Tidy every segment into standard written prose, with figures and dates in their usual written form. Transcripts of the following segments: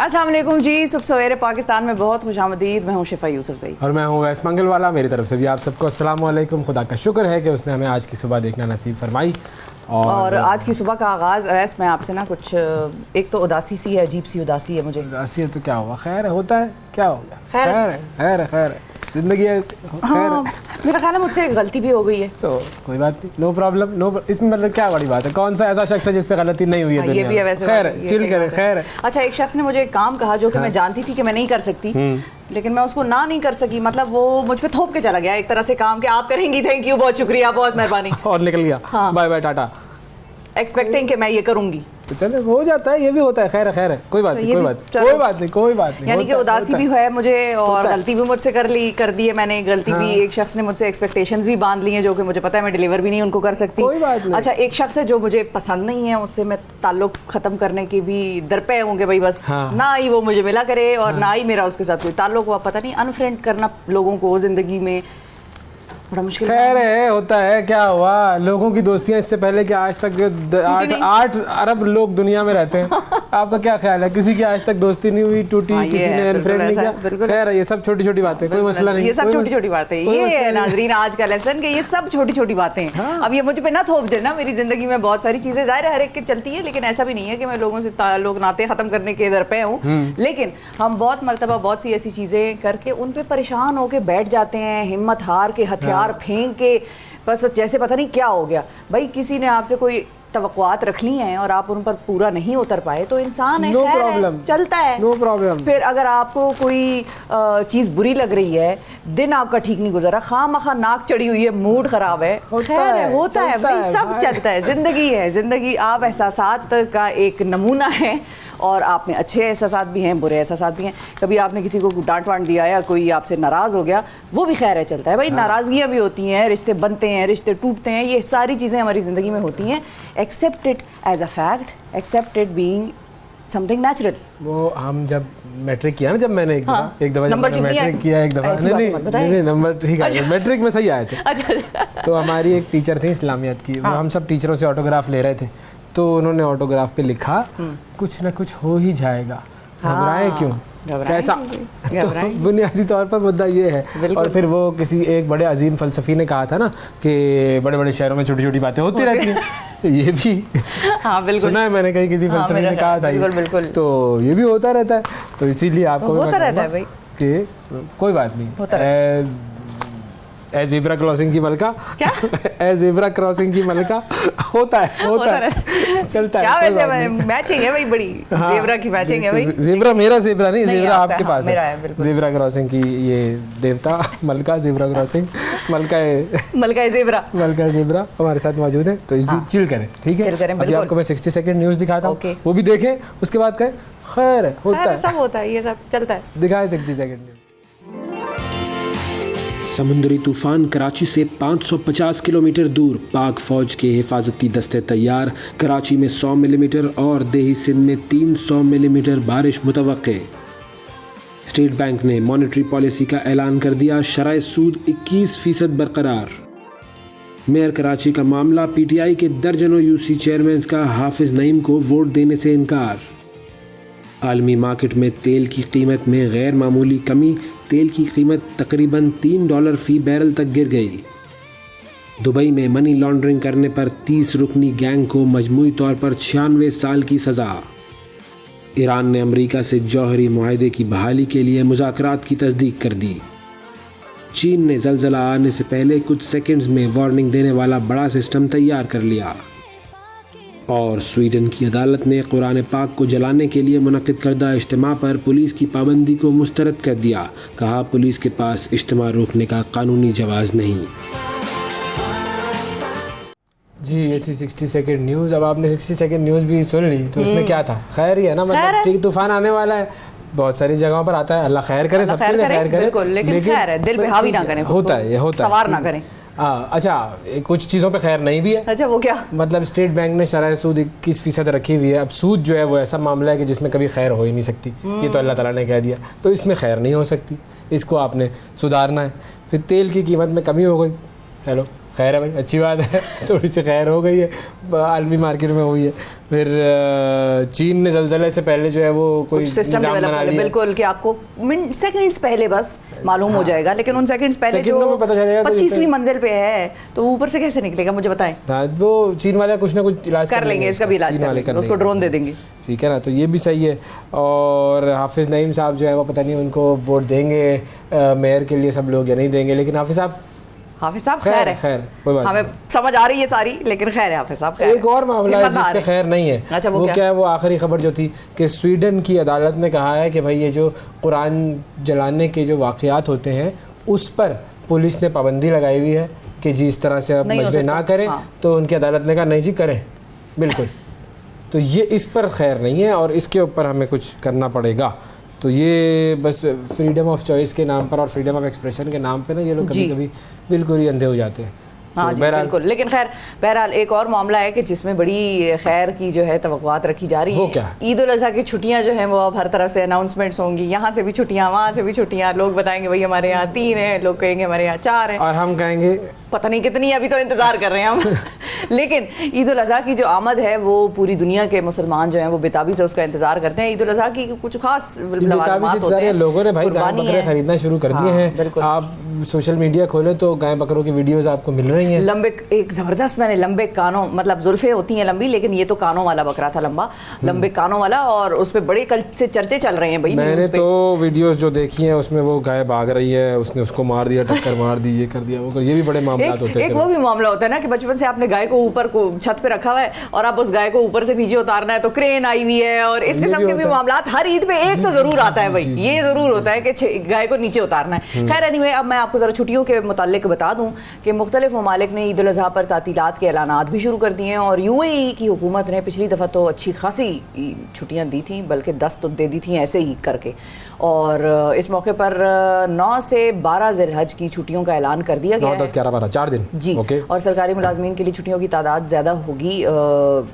अस्सलाम वालेकुम जी, सुबह सवेरे पाकिस्तान में बहुत खुशामदीद। मैं हूँ शिफा यूसुफ सही और मैं हूँ वैस मंगलवाला। मेरी तरफ से भी आप सबको अस्सलाम वालेकुम। खुदा का शुक्र है कि उसने हमें आज की सुबह देखना नसीब फरमाई। और आज की सुबह का आगाज़ वैस मैं आपसे ना कुछ एक तो उदासी सी है, अजीब सी उदासी है मुझे। उदासी है तो क्या हुआ, खैर है, होता है, क्या हो गया, खैर है, खैर है, खैर है, जिंदगी है, खैर है। मेरा ख्याल है मुझसे एक गलती भी हो गई है तो कोई बात नहीं, नो प्रॉब्लम, इसमें मतलब क्या बड़ी बात है। कौन सा ऐसा शख्स है जिससे गलती नहीं हुई है ये दुनिया भी है में? वैसे, खैर है, चिल करे, खैर है। अच्छा, एक शख्स ने मुझे एक काम कहा जो कि मैं जानती थी कि मैं नहीं कर सकती, लेकिन मैं उसको ना नहीं कर सकी। मतलब वो मुझ पे थोप के चला गया एक तरह से काम के आप करेंगी, थैंक यू, बहुत शुक्रिया, बहुत मेहरबानी, और निकल गया, हाँ। बाय बाय टाटा, एक्सपेक्टिंग कि मैं ये करूंगी। तो चले, हो जाता है, ये भी होता है, खैर है, खैर है, कोई बात नहीं, कोई बात नहीं, कोई बात नहीं, कोई बात नहीं। यानी कि उदासी भी है मुझे और गलती भी मुझसे कर दी है मैंने। गलती भी एक शख्स ने मुझसे एक्सपेक्टेशंस भी बांध ली हैं जो कि मुझे पता है मैं डिलीवर भी नहीं उनको कर सकती। कोई बात नहीं। अच्छा, एक शख्स है जो मुझे पसंद नहीं है, उससे मैं ताल्लुक खत्म करने के भी दरपे होंगे भाई, बस ना ही वो मुझे मिला करे और ना ही मेरा उसके साथ कोई ताल्लुक हुआ। पता नहीं, अनफ्रेंड करना लोगों को जिंदगी में बड़ा मुश्किल। खैर है, होता है, क्या हुआ, लोगों की दोस्तियां इससे पहले कि आज तक 8 अरब लोग दुनिया में रहते हैं। आपका क्या ख्याल है, किसी की आज तक दोस्ती नहीं हुई, टूटी, किसी ने अनफ्रेंड नहीं किया? खैर है, ये सब छोटी छोटी बातें, कोई मसला नहीं, ये सब छोटी छोटी बातें, ये है नाजरीन आज का लेसन कि ये सब छोटी छोटी बातें हैं। अब ये मुझ पे ना थोप देना, मेरी जिंदगी में बहुत सारी चीजें जाहिर है हर एक की चलती है, लेकिन ऐसा भी नहीं है कि मैं लोगों से ताल्लुक नाते खत्म करने के दर पे हूँ। लेकिन हम बहुत मरतबा बहुत सी ऐसी चीजें करके उन पे परेशान होके बैठ जाते हैं, हिम्मत हार के, हथियार फेंक के, बस जैसे पता नहीं क्या हो गया। भाई किसी ने आपसे कोई तवक्कुआत रखनी है और आप उन पर पूरा नहीं उतर पाए तो इंसान है, नो खैर प्रॉब्लम, है, चलता है, नो प्रॉब्लम। फिर अगर आपको कोई चीज बुरी लग रही है, दिन आपका ठीक नहीं गुजरा, खामखा नाक चढ़ी हुई है, मूड खराब है, खैर है, होता है भाई, सब चलता है, जिंदगी है, जिंदगी आप एहसासात का एक नमूना है और आप में अच्छे एहसासात भी हैं, बुरे एहसासात भी हैं। कभी आपने किसी को डांट वांट दिया या कोई आपसे नाराज हो गया, वो भी खैर है, चलता है भाई। नाराजगियां भी होती हैं, रिश्ते बनते हैं, रिश्ते टूटते हैं, ये सारी चीजें हमारी जिंदगी में होती हैं। Accept it as a fact, accept it being something natural. वो हम जब मैट्रिक किया ना, जब मैंने एक दफा मैट्रिक किया, एक दफा नहीं नंबर ठीक है, मैट्रिक में सही आए थे। अच्छा। तो हमारी एक टीचर थी इस्लामियात की, हम सब टीचरों से ऑटोग्राफ ले रहे थे, तो उन्होंने ऑटोग्राफ पे लिखा कुछ ना कुछ हो ही जाएगा, घबराएं क्यों, कैसा। तो बुनियादी तौर पर मुद्दा ये है। और फिर वो किसी एक बड़े अजीम फलसफी ने कहा था ना कि बड़े बड़े शहरों में छोटी छोटी बातें होती रहती हैं। ये भी बिल्कुल सुना है मैंने, कहीं किसी फलसफी ने कहा था, बिल्कुल। तो ये भी होता रहता है, तो इसीलिए आपको होता रहता है भाई कि कोई बात नहीं। ए ज़ेब्रा क्रॉसिंग की मलका, क्या ए ज़ेब्रा क्रॉसिंग की मलका, होता है चलता है। क्या वैसे मैचिंग है भाई, बड़ी ज़ेब्रा की मैचिंग है भाई। ज़ेब्रा मेरा ज़ेब्रा नहीं, ज़ेब्रा आपके पास है। ज़ेब्रा क्रॉसिंग की ये देवता मलका, ज़ेब्रा क्रॉसिंग, मलका ज़ेब्रा हमारे साथ मौजूद है, तो इसी चिल करें, ठीक है। अभी आपको मैं 60 सेकंड न्यूज़ दिखाता हूँ, वो भी देखें, उसके बाद कहें खैर होता है, सब होता है, ये सब चलता है। दिखाए 60 सेकंड न्यूज़। समुद्री तूफान कराची से 550 किलोमीटर दूर, पाक फौज के हिफाजती दस्ते तैयार। कराची में 100 मिलीमीटर और देही सिंध में 300 मिलीमीटर बारिश मुतवक्के। स्टेट बैंक ने मॉनेटरी पॉलिसी का ऐलान कर दिया, शराय सूद 21% बरकरार। मेयर कराची का मामला, पीटीआई के दर्जनों यूसी चेयरमैन का हाफिज नईम को वोट देने से इनकार। आलमी मार्केट में तेल की कीमत में गैर मामूली कमी, तेल की कीमत तकरीबन $3 फी बैरल तक गिर गई। दुबई में मनी लॉन्ड्रिंग करने पर 30 रुकनी गैंग को मजमूई तौर पर 96 साल की सज़ा। ईरान ने अमेरिका से जौहरी मुआहदे की बहाली के लिए मुज़ाकरात की तस्दीक कर दी। चीन ने ज़लज़ला आने से पहले कुछ सेकंड्स में वार्निंग देने वाला बड़ा सिस्टम तैयार कर लिया। और स्वीडन की अदालत ने कुरान पाक को जलाने के लिए मुनक़िद करदा इज्तिमा पर पुलिस की पाबंदी को मुस्तरद कर दिया। कहा, पुलिस के पास इज्तिमा रोकने का कानूनी जवाज़ नहीं। जी, ये थी 60 सेकंड न्यूज़। अब आपने 60 सेकंड न्यूज़ भी सुन ली, तो उसमें क्या था, खैर ही है ना, मतलब ठीक तूफान आने वाला है, बहुत सारी जगहों पर आता है, अल्लाह खैर करे, सबके लिए खैर करे, लेकिन खैर है, दिल पे हावी ना करें, होता है, ये होता है, सवार ना करें। अच्छा, कुछ चीज़ों पे खैर नहीं भी है। अच्छा, वो क्या? मतलब स्टेट बैंक ने शरह सूद 21% रखी हुई है। अब सूद जो है वो ऐसा मामला है कि जिसमें कभी खैर हो ही नहीं सकती, ये तो अल्लाह ताला ने कह दिया, तो इसमें खैर नहीं हो सकती, इसको आपने सुधारना है। फिर तेल की कीमत में कमी हो गई, हेलो, खैर है भाई, अच्छी बात है। थोड़ी सी खैर हो गई है, आलमी मार्केट में हुई है। फिर चीन ने ज़लज़ले से पहले जो है वो कोई सिस्टम निज़ाम बना लिया, बिल्कुल, कि आपको सेकंड्स पहले बस मालूम हो जाएगा, लेकिन उन सेकंड्स पहले जो 25वीं मंजिल पे है तो ऊपर से कैसे निकलेगा, मुझे बताएं। वो चीन वाले कुछ ना कुछ इलाज कर लेंगे, इसका भी इलाज कर लेंगे, उसको ड्रोन दे देंगे, ठीक है ना। तो ये भी सही है। और हाफिज़ नईम साहब जो है वो पता नहीं उनको वोट देंगे मेयर के लिए सब लोग या नहीं देंगे, लेकिन हाफिज़ साहब खैर है, कोई बात हमें समझ आ रही है सारी, लेकिन खैर है हाफिज़ साहब। एक और मामला है जिसका खैर नहीं है। अच्छा, वो क्या है? वो आखिरी खबर जो थी कि स्वीडन की अदालत ने कहा है कि भाई ये जो कुरान जलाने के जो वाक़यात होते हैं उस पर पुलिस ने पाबंदी लगाई हुई है कि जी इस तरह से आप मजबे ना करें। तो उनकी अदालत ने कहा नहीं जी करें, बिल्कुल। तो ये इस पर खैर नहीं है और इसके ऊपर हमें कुछ करना पड़ेगा। तो ये बस फ्रीडम ऑफ चॉइस के नाम पर और फ्रीडम ऑफ एक्सप्रेशन के नाम पे ना ये लोग कभी कभी बिल्कुल ही अंधे हो जाते हैं। हाँ जी, बिल्कुल। लेकिन खैर बहरहाल एक और मामला है कि जिसमें बड़ी खैर की जो है तवक्कुआत रखी जा रही है। वो क्या? ईद उल अज़हा की छुट्टियां जो हैं वो अब हर तरफ से अनाउंसमेंट्स होंगी, यहाँ से भी छुट्टियां, वहाँ से भी छुट्टियां। लोग बताएंगे भाई हमारे यहाँ 3 है, लोग कहेंगे हमारे यहाँ 4 है, और हम कहेंगे पता नहीं कितनी, अभी तो इंतजार कर रहे हैं हम। लेकिन ईद उल अज़हा की जो आमद है वो पूरी दुनिया के मुसलमान जो हैं वो बेताबी से उसका इंतजार करते हैं। ईद उल अज़हा की कुछ खास लवाज़मात होते हैं। लोगों ने भाई गाय बकरे खरीदना शुरू कर दिए हैं। आप सोशल मीडिया खोले तो गाय बकरों की वीडियोस आपको मिल रही हैं। लंबे, एक जबरदस्त, मैंने लंबे कानों, मतलब जुल्फे होती हैं लंबी, लेकिन ये तो कानों वाला बकरा था, लंबे कानों वाला, और उस पे बड़े कल से चर्चे चल रहे हैं भाई। मैंने तो वीडियोस जो देखी हैं उसमें वो गाय भाग रही है, उसने उसको मार दिया, टक्कर मार दी, ये कर दिया, वो कर, ये भी बड़े मामला होते हैं। एक वो भी मामला होता है ना कि बचपन से आपने गाय को ऊपर को छत पे रखा हुआ है और आप उस गाय को ऊपर से नीचे उतारना है तो क्रेन आई हुई है, और इस किस्म के भी मामला हर ईद पे एक तो जरूर आता है भाई, ये जरूर होता है कि गाय को नीचे उतारना है। खैर एनीवे, अब मैं आपको जरा छुट्टियों के मुतालिक बता दूं कि मुख्तलिफ ममालिक ने ईद उल अज़हा पर तातीलात के ऐलानात भी शुरू कर दिए हैं। और UAE की हुकूमत ने पिछली दफ़ा तो अच्छी खासी छुट्टियां दी थी, बल्कि 10 तो दे दी थी ऐसे ही करके। और इस मौके पर 9 से 12 ज़िलहज की छुट्टियों का ऐलान कर दिया गया है। 9, 10, 11, 12 4 दिन जी। और सरकारी मुलाजमीन के लिए छुट्टियों की तादाद ज़्यादा होगी,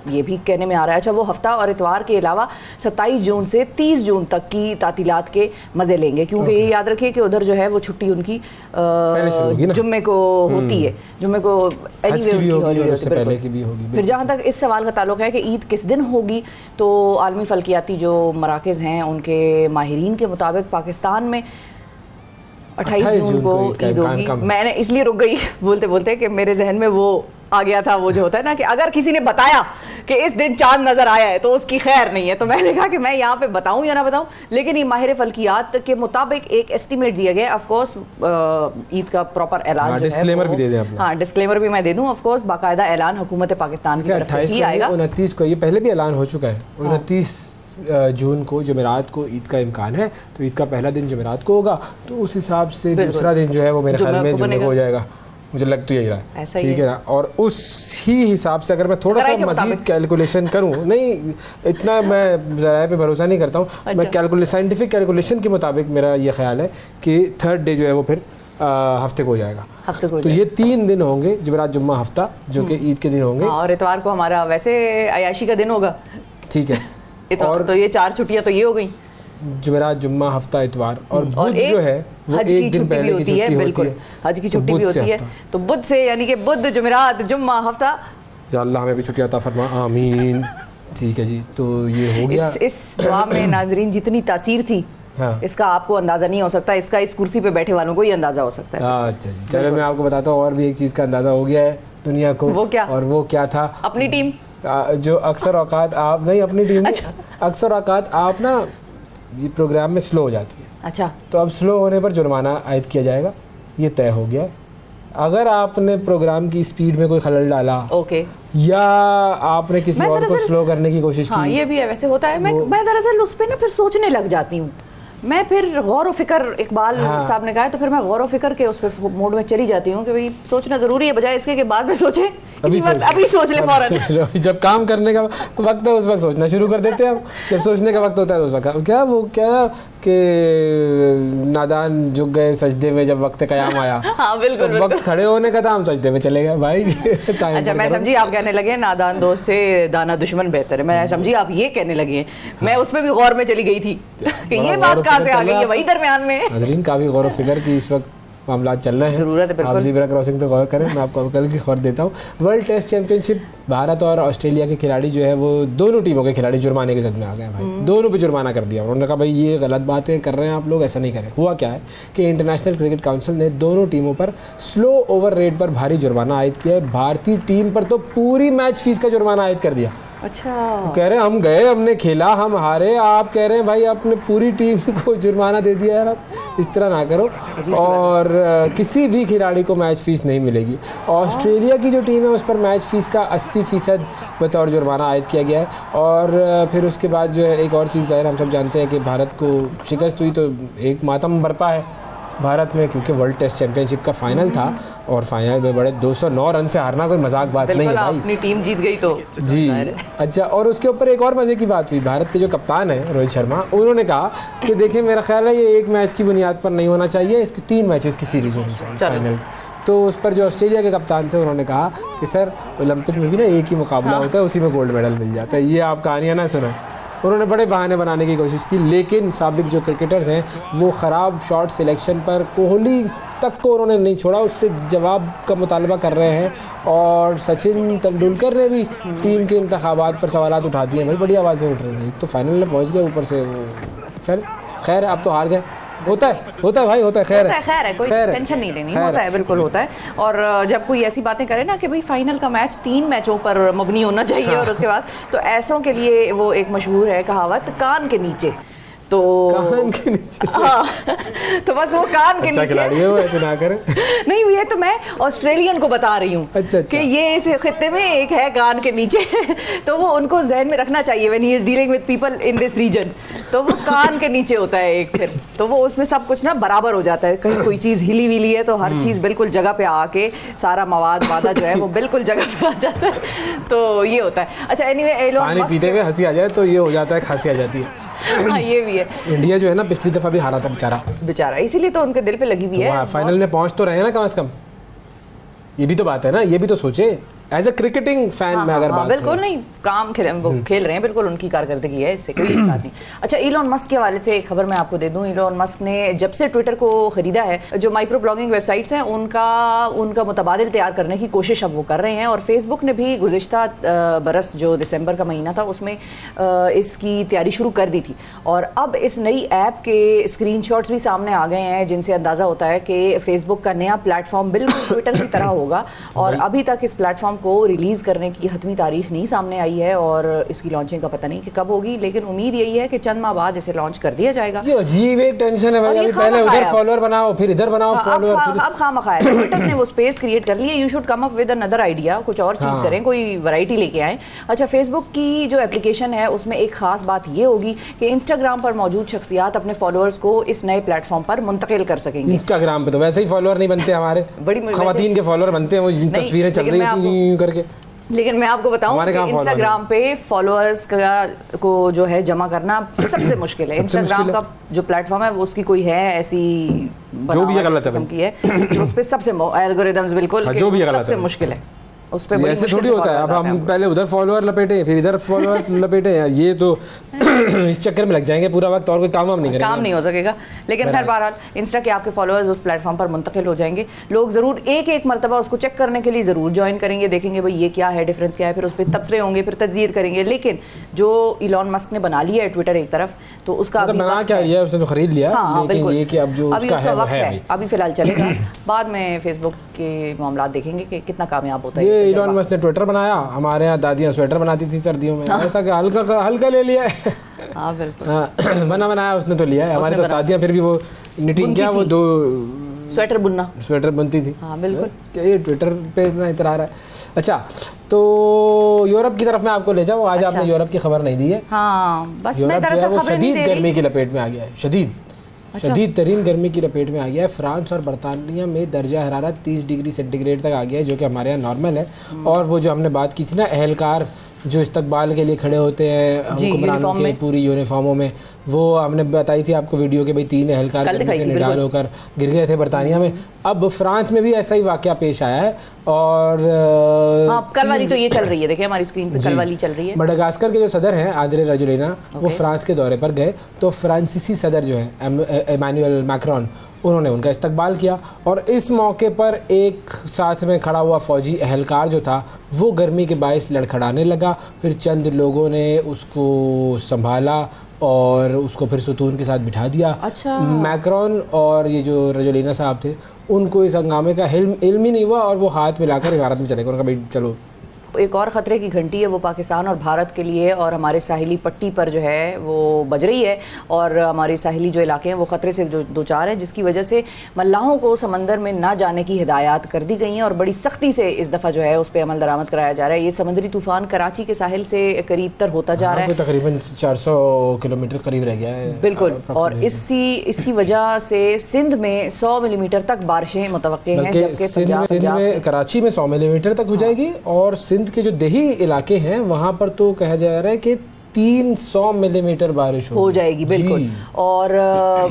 ये भी कहने में आ रहा है। अच्छा, वो हफ्ता और इतवार के अलावा 27 जून से 30 जून तक की तातीलात के मज़े लेंगे, क्योंकि ये याद रखिए कि उधर जो है वो छुट्टी उनकी जुम्मे को होती है, जुम्मे को पहले की भी होगी। फिर जहाँ तक इस सवाल का ताल्लुक है कि ईद किस दिन होगी, तो आलमी फल्कियाती जो मराकज़ हैं उनके माहिरीन के मुताबिक पाकिस्तान में 28 जून को ईद होगी। मैंने इसलिए रुक गई बोलते बोलते कि मेरे जहन में वो आ गया था, वो जो होता है ना कि अगर किसी ने बताया कि इस दिन चांद नजर आया है तो उसकी खैर नहीं है, तो मैंने कहा कि मैं यहाँ पे बताऊं या ना बताऊं। लेकिन ये माहिर फल्कियात के मुताबिक एक एस्टिमेट दिया गया। ऑफ कोर्स ईद का प्रॉपर ऐलान, डिस्क्लेमर भी दे दें आप। हाँ, डिस्क्लेमर भी मैं दे दूं। ऑफ कोर्स बाकायदा ऐलान हुकूमत पाकिस्तान की तरफ से ही आएगा। 29 को, ये पहले भी ऐलान हो चुका है, 29 जून को जुमेरात को ईद का इम्कान है, तो ईद का पहला दिन जुमेरात को होगा, तो उस हिसाब से दूसरा दिन जो है वो मेरे ख्याल में जुम्मे को हो जाएगा, मुझे लग तो यही रहा है, ठीक है ना। और उसी हिसाब से अगर मैं थोड़ा सा मजीद कैलकुलेशन करूं, नहीं इतना मैं ज़राए पे भरोसा नहीं करता हूं, मैं साइंटिफिक कैलकुलेशन के मुताबिक मेरा ये ख्याल है कि थर्ड डे जो है वो फिर हफ्ते को हो जाएगा। तो ये 3 दिन होंगे, जुमेरात जुम्मा हफ्ता, जो कि ईद के दिन होंगे, और इतवार को हमारा वैसे अयाशी का दिन होगा, ठीक है। और तो ये 4 छुट्टियां तो ये हो गई, जुमेरात जुम्मा हफ्ता इतवार, और बुध जो है वो एक दिन पहले की छुट्टी होती है, हज की छुट्टी भी होती है, तो बुध से, यानी कि बुध जुमेरात जुम्मा हफ्ता, या अल्लाह हमें भी छुट्टी अता फरमा, आमीन। ठीक है जी, तो ये हो गया। इस दुआ में नाजरीन जितनी तासीर थी, हाँ, इसका आपको अंदाजा नहीं हो सकता, इसका इस कुर्सी पे बैठे वालों को ही अंदाजा हो सकता है। अच्छा जी, चलो मैं आपको बताता हूँ, और भी एक चीज़ का अंदाजा हो गया है दुनिया को। वो क्या? और वो क्या था? अपनी टीम जो अक्सर औकात आप नहीं, अपनी टीम अक्सर औकात आप ना ये प्रोग्राम में स्लो हो जाती है। अच्छा, तो अब स्लो होने पर जुर्माना आयद किया जाएगा, ये तय हो गया। अगर आपने प्रोग्राम की स्पीड में कोई खलल डाला, ओके, या आपने किसी और को स्लो करने की कोशिश की, ये भी है, वैसे होता है। मैं दरअसल उस पर ना फिर सोचने लग जाती हूँ, मैं फिर गौर व फिक्र, इकबाल साहब ने कहा है, तो फिर मैं गौर व फिक्र के उस पर मोड में चली जाती हूँ कि भाई सोचना जरूरी है, बजाय इसके कि बाद में सोचे, अभी सोच ले फौरन। जब काम करने का वक्त है उस वक्त सोचना शुरू कर देते हैं, जब सोचने का वक्त होता है उस वक्त क्या वो क्या कि नादान झुक गए सजदे में जब वक्त कयाम आया। हाँ, बिल्कुल, तो वक्त खड़े होने का था, हम सजदे में चले गए भाई। अच्छा, मैं समझी आप कहने लगे नादान दोस्त से दाना दुश्मन बेहतर है, मैं समझी आप ये कहने लगे हैं। मैं उसमें भी गौर में चली गई थी कि ये बात कहाँ से आ गई है वही दरमियान में। नाज़रीन, काफी गौर व फिक्र की इस वक्त मामला चल रहे हैं। जरूरत है बिल्कुल। आप ज़ीब्रा क्रॉसिंग पे गौर करें, मैं आपको कल की खबर देता हूँ। वर्ल्ड टेस्ट चैंपियनशिप, भारत और ऑस्ट्रेलिया के खिलाड़ी जो है वो दोनों टीमों के खिलाड़ी जुर्माने के जद में आ गए भाई। दोनों पे जुर्माना कर दिया। उन्होंने कहा भाई ये गलत बातें कर रहे हैं आप लोग, ऐसा नहीं करें। हुआ क्या है कि इंटरनेशनल क्रिकेट काउंसिल ने दोनों टीमों पर स्लो ओवर रेट पर भारी जुर्माना आयद किया है। भारतीय टीम पर तो पूरी मैच फीस का जुर्माना आयद कर दिया। अच्छा, कह रहे हैं हम गए, हमने खेला, हम हारे, आप कह रहे हैं भाई आपने पूरी टीम को जुर्माना दे दिया। यार आप इस तरह ना करो। और किसी भी खिलाड़ी को मैच फीस नहीं मिलेगी। ऑस्ट्रेलिया की जो टीम है उस पर मैच फीस का 80% बतौर जुर्माना आयद किया गया है। और फिर उसके बाद जो है एक और चीज़ ज़ाहिर हम सब जानते हैं कि भारत को शिकस्त हुई तो एक मातम बरपा है भारत में, क्योंकि वर्ल्ड टेस्ट चैंपियनशिप का फाइनल था और फाइनल में बड़े 209 रन से हारना कोई मजाक बात नहीं है भाई। अपनी टीम जीत गई तो जी। अच्छा, और उसके ऊपर एक और मजे की बात हुई। भारत के जो कप्तान है रोहित शर्मा, उन्होंने कहा कि देखिए मेरा ख्याल है ये एक मैच की बुनियाद पर नहीं होना चाहिए, इसकी 3 मैचेस की सीरीज होनी चाहिए फाइनल। तो उस पर जो ऑस्ट्रेलिया के कप्तान थे उन्होंने कहा कि सर ओलंपिक में भी ना एक ही मुकाबला होता है, उसी में गोल्ड मेडल मिल जाता है। ये आप कहानियाँ ना सुना। उन्होंने बड़े बहाने बनाने की कोशिश की, लेकिन साबिक जो क्रिकेटर्स हैं वो ख़राब शॉट सिलेक्शन पर कोहली तक को उन्होंने नहीं छोड़ा, उससे जवाब का मुतालबा कर रहे हैं। और सचिन तेंदुलकर ने भी टीम के इंतखाबात पर सवालात उठा दिए। भाई बड़ी आवाज़ें उठ रही हैं। एक तो फाइनल में पहुंच गए, ऊपर से वो खैर अब तो हार गए। होता है भाई, होता है। खैर है, कोई टेंशन नहीं लेनी, होता है, बिल्कुल होता है। और जब कोई ऐसी बातें करे ना कि भाई फाइनल का मैच 3 मैचों पर मबनी होना चाहिए और उसके बाद, तो ऐसों के लिए वो एक मशहूर है कहावत, कान के नीचे। तो कान के नीचे, हाँ, तो बस वो कान के नीचे खिलाड़ी है वो, ऐसे ना करें। नहीं, ये तो मैं ऑस्ट्रेलियन को बता रही हूँ अच्छा। कि ये इस खित्ते में एक है कान के नीचे। तो वो उनको जहन में रखना चाहिए when he is dealing with people in this region. तो वो कान के नीचे होता है एक, फिर तो वो उसमें सब कुछ ना बराबर हो जाता है। कहीं कोई चीज हिली विली है तो हर चीज बिल्कुल जगह पे आके सारा मवाद वादा जो है वो बिल्कुल जगह पे आ जाता है। तो ये होता है। अच्छा, एनीवे, एलोन पानी पीते हुए हंसी आ जाए तो ये हो जाता है, खांसी आ जाती है। हाँ, ये भी है। इंडिया जो है ना पिछली दफा भी हारा था बेचारा, इसीलिए तो उनके दिल पे लगी हुई है। फाइनल में पहुंच तो रहे ना कम से कम। ये भी तो बात है ना, ये भी तो सोचे एज अ क्रिकेटिंग फैन में अगर बात बिल्कुल नहीं, काम खेल रहे हैं, बिल्कुल उनकी कारकर्दगी है, इससे कोई बात नहीं। अच्छा, इलॉन मस्क के हवाले से एक खबर मैं आपको दे दूं। इलॉन मस्क ने जब से ट्विटर को खरीदा है, जो माइक्रो ब्लॉगिंग वेबसाइट्स हैं उनका मुतबादिल तैयार करने की कोशिश अब वो कर रहे हैं। और फेसबुक ने भी गुज़िश्ता बरस जो दिसंबर का महीना था उसमें इसकी तैयारी शुरू कर दी थी। और अब इस नई ऐप के स्क्रीनशॉट्स भी सामने आ गए हैं, जिनसे अंदाजा होता है कि फेसबुक का नया प्लेटफॉर्म बिल्कुल ट्विटर की तरह होगा। और अभी तक इस प्लेटफॉर्म को रिलीज करने की हतमी तारीख नहीं सामने आई है और इसकी लॉन्चिंग का पता नहीं कि कब होगी, लेकिन उम्मीद यही है कि चंद माह बाद इसे लॉन्च कर दिया जाएगा। ये अजीब एक टेंशन है भाई, अभी पहले उधर फॉलोअर बनाओ, फिर इधर बनाओ फॉलोअर, अब खामखा है। ट्विटर ने वो स्पेस क्रिएट कर ली है। You should come up with another idea, कुछ और चीज करें, कोई वैरायटी लेके आए। अच्छा, फेसबुक की जो एप्लीकेशन है उसमें एक खास बात ये होगी कि इंस्टाग्राम पर मौजूद शख्सियात अपने फॉलोअर्स को इस नए प्लेटफॉर्म पर मुंतकिल कर सकेंगे। इंस्टाग्राम पे तो वैसे ही फॉलोअर नहीं बनते हमारे, बड़ी खवातीन के फॉलोअर बनते हैं, वो तस्वीरें चल रही होती करके। लेकिन मैं आपको बताऊं कि इंस्टाग्राम पे फॉलोअर्स को जो है जमा करना सबसे मुश्किल है। इंस्टाग्राम का जो प्लेटफॉर्म है वो उसकी कोई है ऐसी जो भी गलत है, उस पे सबसे एल्गोरिदम्स बिल्कुल जो भी सबसे मुश्किल है उस पे। ऐसे थोड़ी होता है, अब हम पहले उधर फॉलोअर लपेटे फिर इधर फॉलोअर लपेटे, ये तो इस चक्कर में लग जाएंगे पूरा वक्त, और कोई काम हम नहीं करेंगे, काम नहीं हो सकेगा। लेकिन खैर बहरहाल इंस्टा के आपके फॉलोअर्स उस प्लेटफॉर्म पर मुंतकिल हो जाएंगे। लोग जरूर एक मरतबा उसको चेक करने के लिए जरूर ज्वाइन करेंगे, देखेंगे भाई ये क्या है, डिफरेंस क्या है, फिर उस पर तबसरे होंगे, फिर तज्जीर करेंगे। लेकिन जो इलॉन मस्क ने बना लिया है ट्विटर एक तरफ, तो उसका बना क्या लिया, उसने तो खरीद लिया, लेकिन ये कि अब जो उसका है वो है, अभी फिलहाल चलेगा। बाद में फेसबुक के मामला देखेंगे कि कितना कामयाब होता है। ये इलॉन मस्क ने ट्विटर बनाया, हमारे यहाँ दादियाँ स्वेटर बनाती थी सर्दियों में, ऐसा कि हल्का ले लिया है। हाँ बिल्कुल, बना बनाया उसने तो लिया है। हमारी तो दादियाँ फिर भी वो निटिंग क्या, वो 2 स्वेटर बनती थी। हाँ बिल्कुल, ये ट्विटर पे इतना इतरा रहा है। अच्छा, तो यूरोप की तरफ मैं आपको ले जाऊँ। आज आपने यूरोप की खबर नहीं दी है। हाँ, बस यूरोप जो है वो शदीद गर्मी की लपेट में आ गया है, शदीद तरीन गर्मी की लपेट में आ गया है। फ्रांस और बरतानिया में दर्जा हरारत 30 डिग्री सेंटीग्रेड तक आ गया है, जो कि हमारे यहाँ नॉर्मल है। और वो जो हमने बात की थी ना, अहलकार जो इस्तकबाल के लिए खड़े होते हैं हुक्मरानों के पूरी यूनिफॉर्मों में, वो हमने बताई थी आपको वीडियो के भाई 3 एहलकार से निडाल होकर गिर गए थे बरतानिया में। अब फ्रांस में भी ऐसा ही वाकया पेश आया है और कल वाली तो ये चल रही है, देखिए हमारी स्क्रीन पे कल वाली चल रही है। मडागास्कर के जो सदर हैं आंद्रे राजोलिना, वो फ्रांस के दौरे पर गए तो फ्रांसीसी सदर जो है एमानुएल मैक्रोन, उन्होंने उनका इस्तकबाल किया और इस मौके पर एक साथ में खड़ा हुआ फौजी एहलकार जो था वो गर्मी के बायस लड़खड़ाने लगा। फिर चंद लोगों ने उसको संभाला और उसको फिर सुतून के साथ बिठा दिया। अच्छा। मैक्रोन और ये जो रजोलिना साहब थे उनको इस हंगामे का इल्म ही नहीं हुआ और वो हाथ मिलाकर इमारत में चले गए। उनका भाई चलो। एक और ख़तरे की घंटी है वो पाकिस्तान और भारत के लिए और हमारे साहिली पट्टी पर जो है वो बज रही है और हमारे साहिली जो इलाके हैं वो ख़तरे से दो चार हैं, जिसकी वजह से मल्लाहों को समंदर में ना जाने की हिदायत कर दी गई हैं और बड़ी सख्ती से इस दफ़ा जो है उस पर अमल दरामद कराया जा रहा है। ये समुद्री तूफ़ान कराची के साहिल से करीब तर होता जा रहा है, तकरीबन 400 किलोमीटर करीब रह गया है। बिल्कुल। और इसकी वजह से सिंध में 100 मिलीमीटर तक बारिशें मुतवक्के हैं, जबकि सिंध में कराची में 100 मिलीमीटर तक हो जाएगी और सिंध के जो दही इलाके हैं वहां पर तो कहा जा रहा है कि 300 मिलीमीटर बारिश हो जाएगी। बिल्कुल। और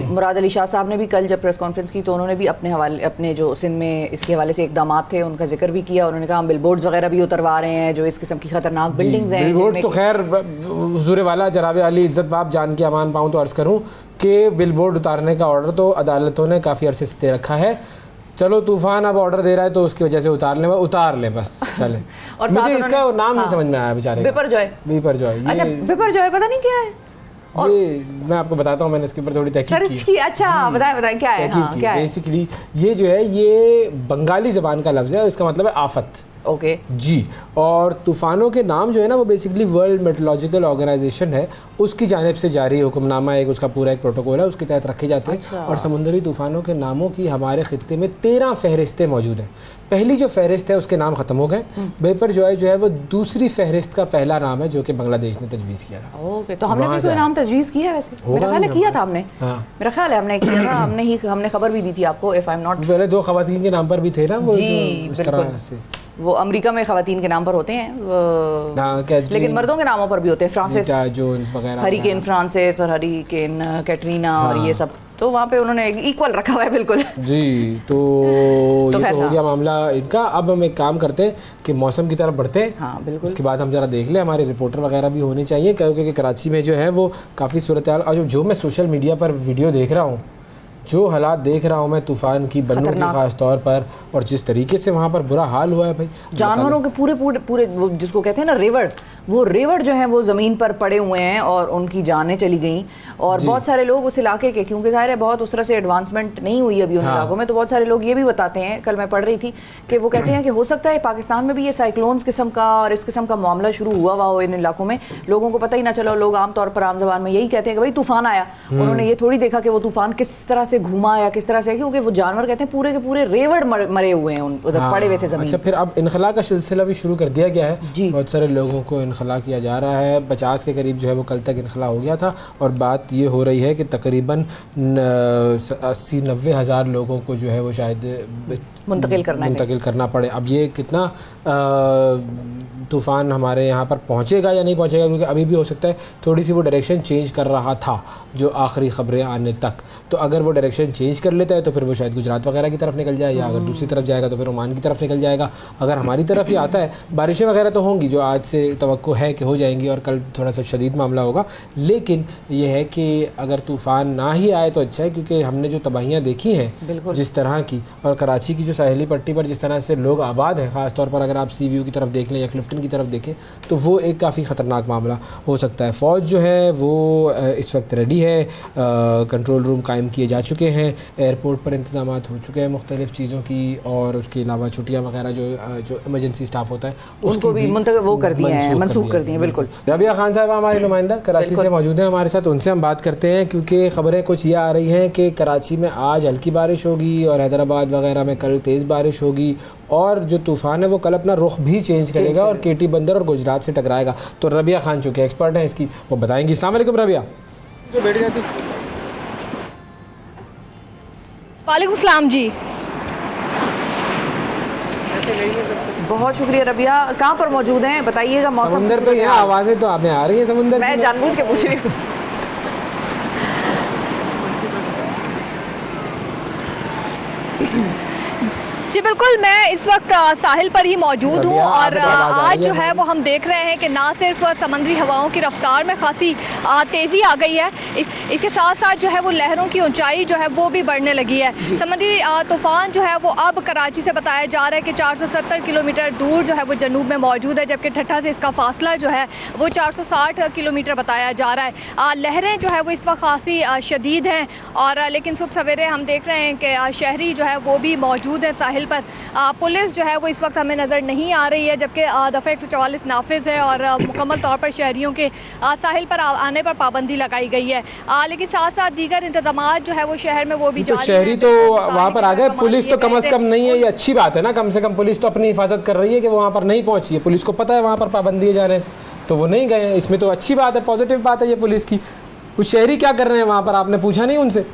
मुराद अली शाह साहब ने भी कल जब प्रेस कॉन्फ्रेंस की तो उन्होंने भी अपने जो सिंध में इसके हवाले से इकदाम थे उनका जिक्र भी किया। उन्होंने कहा हम बिलबोर्ड्स वगैरह भी उतरवा रहे हैं जो इस किस्म की खतरनाक बिल्डिंग्स हैं। बिलबोर्ड तो खैर हुजूर वाला जनाब अली इज्जत बाप जान के अमान पाऊँ तो अर्ज करूँ कि बिलबोर्ड उतारने का ऑर्डर तो अदालतों ने काफ़ी अरसे से दे रखा है। चलो तूफान अब ऑर्डर दे रहा है तो उसकी वजह से उतार ले बस चले। और मुझे इसका नाम नहीं समझ में आया बेचारे, बिपरजॉय। अच्छा, बिपरजॉय पता नहीं क्या है। ये मैं आपको बताता हूँ, मैंने इसके ऊपर थोड़ी तहकीक की। अच्छा बताएं क्या है। क्या है बेसिकली ये जो है ये बंगाली ज़बान का लफ्ज़ है, इसका मतलब है आफत। ओके जी। और तूफ़ानों के नाम जो है ना वो बेसिकली वर्ल्ड मेट्रोलॉजिकल ऑर्गेनाइजेशन है उसकी जानिब से जारी हुक्मनामा, एक उसका पूरा एक प्रोटोकॉल है, उसके तहत रखे जाते हैं। अच्छा। और समुद्री तूफ़ानों के नामों की हमारे खित्ते में 13 फहरिस्तें मौजूद हैं। पहली जो फहरिस्त है उसके नाम ख़त्म हो गए। बेपरजॉय जो है वो दूसरी फहरिस्त का पहला नाम है जो कि बांग्लादेश ने तजवीज़ किया था। ओके, तो हमने भी कोई नाम तजवीज़ किया है वैसे? मेरा ख्याल है किया था हमने। मेरा ख्याल है हमने किया था, हमने खबर भी दी थी आपको, इफ आई एम नॉट। पहले 2 खवातीन के नाम पर भी थे ना वो, इस तरह से वो अमेरिका में खवातीन के नाम पर होते हैं, लेकिन मर्दों के नामों पर भी होते हैं, फ्रांसिस जोन्स वगैरह, हरिकेन फ्रांसिस और हरिकेन कैटरीना और ये सब, तो वहाँ पे उन्होंने इक्वल रखा हुआ है। बिल्कुल जी। तो ये तो हो गया मामला इनका। अब हम एक काम करते हैं कि मौसम की तरफ बढ़ते हैं। हाँ बिल्कुल। उसके बाद हम जरा देख लें, हमारे रिपोर्टर वगैरह भी होने चाहिए क्योंकि कराची में जो है वो काफ़ी सूरत हाल, और जो मैं सोशल मीडिया पर वीडियो देख रहा हूँ, जो हालात देख रहा हूँ मैं तूफ़ान की, बन्नू की खास तौर पर, और जिस तरीके से वहाँ पर बुरा हाल हुआ है भाई, जानवरों के पूरे वो जिसको कहते हैं ना रेवड़, वो रेवड़ जो है वो ज़मीन पर पड़े हुए हैं और उनकी जानें चली गई। और बहुत सारे लोग उस इलाके के, क्योंकि ज़ाहिर है बहुत उस तरह से एडवांसमेंट नहीं हुई अभी उन इलाकों में, तो बहुत सारे लोग ये भी बताते हैं, कल मैं पढ़ रही थी कि वो कहते हैं कि हो सकता है पाकिस्तान में भी ये साइक्लोन्स किस्म का और इस किस्म का मामला शुरू हुआ हो इन इलाकों में, लोगों को पता ही ना चला। लोग आमतौर पर आम जबान में यही कहते हैं कि भाई तूफान आया, उन्होंने ये थोड़ी देखा कि वो तूफान किस तरह से घुमा या किस तरह से, क्योंकि वो जानवर कहते हैं पूरे के पूरे रेवड़ मरे हुए हैं उधर पड़े हुए थे जमीन। अच्छा, फिर अब इनखला का सिलसिला भी शुरू कर दिया गया है। बहुत सारे लोगों को इनखला किया जा रहा है। 50 के करीब जो है वो कल तक इनखला हो गया था और बात ये हो रही है कि तकरीबन 80-90 हज़ार लोगों को जो है वो शायद मुंतकिल करना पड़े। अब ये कितना तूफ़ान हमारे यहाँ पर पहुँचेगा या नहीं पहुँचेगा, क्योंकि अभी भी हो सकता है थोड़ी सी वो डायरेक्शन चेंज कर रहा था जो आखिरी खबरें आने तक, तो अगर वो डायरेक्शन चेंज कर लेता है तो फिर वो शायद गुजरात वगैरह की तरफ निकल जाए, या अगर दूसरी तरफ जाएगा तो फिर ओमान की तरफ निकल जाएगा। अगर हमारी तरफ ही आता है, बारिशें वगैरह तो होंगी जो आज से तवक्को है कि हो जाएंगी और कल थोड़ा सा शदीद मामला होगा, लेकिन ये है कि अगर तूफ़ान ना ही आए तो अच्छा है, क्योंकि हमने जो तबाहियाँ देखी हैं जिस तरह की, और कराची की जो साहिली पट्टी पर जिस तरह से लोग आबाद हैं, ख़ास तौर पर अगर आप सी व्यू की तरफ देख लें या क्लिफ्टन की तरफ देखें, तो वो एक काफ़ी ख़तरनाक मामला हो सकता है। फ़ौज जो है वो इस वक्त रेडी है, कंट्रोल रूम कायम किए जा चुके हैं, एयरपोर्ट पर इंतज़ामात हो चुके हैं मुख्तलिफ़ चीज़ों की, और उसके अलावा छुट्टियाँ वगैरह जो इमरजेंसी स्टाफ होता है उसको भी मनसूख कर दी हैं। बिल्कुल। रबिया खान साहब हमारी नुमाइंदा कराची से मौजूद हैं हमारे साथ, उनसे हम बात करते हैं, क्योंकि ख़बरें कुछ ये आ रही हैं कि कराची में आज हल्की बारिश होगी और हैदराबाद वगैरह में कल तेज़ बारिश होगी, और जो तूफ़ान है वो कल अपना रुख भी चेंज करेगा और केटी बंदर और गुजरात से टकराएगा। तो रबिया खान चूँकि एक्सपर्ट हैं इसकी, वो बताएंगी। अस्सलाम वालेकुम रबिया। बैठ जाती। वालेकुम सलाम जी। बहुत शुक्रिया रबिया। कहाँ पर मौजूद हैं बताइएगा। मौसम समुंदर पे यहाँ आवाज़ें तो आपने आ रही है समुंदर की। मैं जानबूझ के पूछ रही हूँ। जी बिल्कुल, मैं इस वक्त साहिल पर ही मौजूद हूँ और आज जो है वो हम देख रहे हैं कि ना सिर्फ समुद्री हवाओं की रफ्तार में खासी तेज़ी आ गई है, इसके साथ साथ जो है वो लहरों की ऊंचाई जो है वो भी बढ़ने लगी है। समुद्री तूफान जो है वो अब कराची से बताया जा रहा है कि 470 किलोमीटर दूर जो है वो जनूब में मौजूद है, जबकि ठट्ठा से इसका फासला जो है वो 460 किलोमीटर बताया जा रहा है। लहरें जो है वो इस वक्त खासी शदीद हैं और लेकिन सुबह सवेरे हम देख रहे हैं कि शहरी जो है वो भी मौजूद है साहिल पर। पुलिस जो है वो इस वक्त हमें नज़र नहीं आ रही है, जबकि दफ़ा 144 नाफिज है और मुकम्मल तौर पर शहरियों के साहिल पर आने पर पाबंदी लगाई गई है। लेकिन साथ साथ दीगर इंतजामात जो है वो शहर में वो भी तो शहरी तो वहाँ पर आ गए, पुलिस तो कम से कम नहीं है, ये अच्छी बात है ना। कम से कम पुलिस तो अपनी हिफाजत कर रही है कि वो वहाँ पर नहीं पहुँची है। पुलिस को पता है वहाँ पर पाबंदी है जाने से, तो वो नहीं गए। इसमें तो अच्छी बात है, पॉजिटिव बात है ये पुलिस की। वो शहरी क्या कर रहे हैं वहाँ पर, आपने पूछा नहीं उनसे?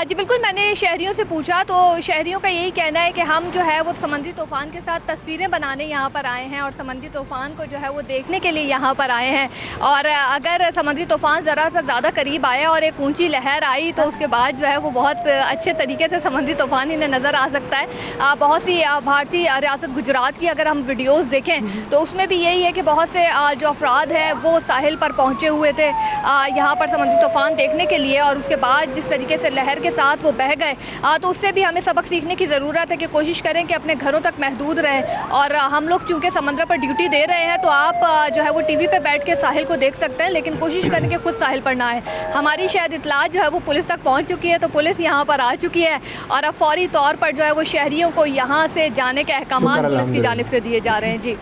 जी बिल्कुल, मैंने शहरियों से पूछा तो शहरियों का यही कहना है कि हम जो है वो समुद्री तूफ़ान के साथ तस्वीरें बनाने यहाँ पर आए हैं और समुद्री तूफ़ान को जो है वो देखने के लिए यहाँ पर आए हैं। और अगर समुद्री तूफ़ान ज़रा सा ज़्यादा करीब आया और एक ऊंची लहर आई तो उसके बाद जो है वो बहुत अच्छे तरीके से समुद्री तूफ़ान इन्हें नज़र आ सकता है। बहुत सी भारतीय रियासत गुजरात की अगर हम वीडियोज़ देखें तो उसमें भी यही है कि बहुत से जो अफराद हैं वो साहिल पर पहुँचे हुए थे यहाँ पर समुद्री तूफ़ान देखने के लिए, और उसके बाद जिस तरीके से लहर के साथ वो बह गए तो उससे भी हमें सबक सीखने की ज़रूरत है कि कोशिश करें कि अपने घरों तक महदूद रहें। और हम लोग चूँकि समंदर पर ड्यूटी दे रहे हैं तो आप जो है वो टीवी पे बैठ के साहिल को देख सकते हैं, लेकिन कोशिश करें कि खुद साहिल पर ना आए। हमारी शायद इतला जो है वो पुलिस तक पहुँच चुकी है, तो पुलिस यहाँ पर आ चुकी है और अब फौरी तौर पर जो है वो शहरियों को यहाँ से जाने के अहकाम पुलिस की जानिब से दिए जा रहे हैं। जी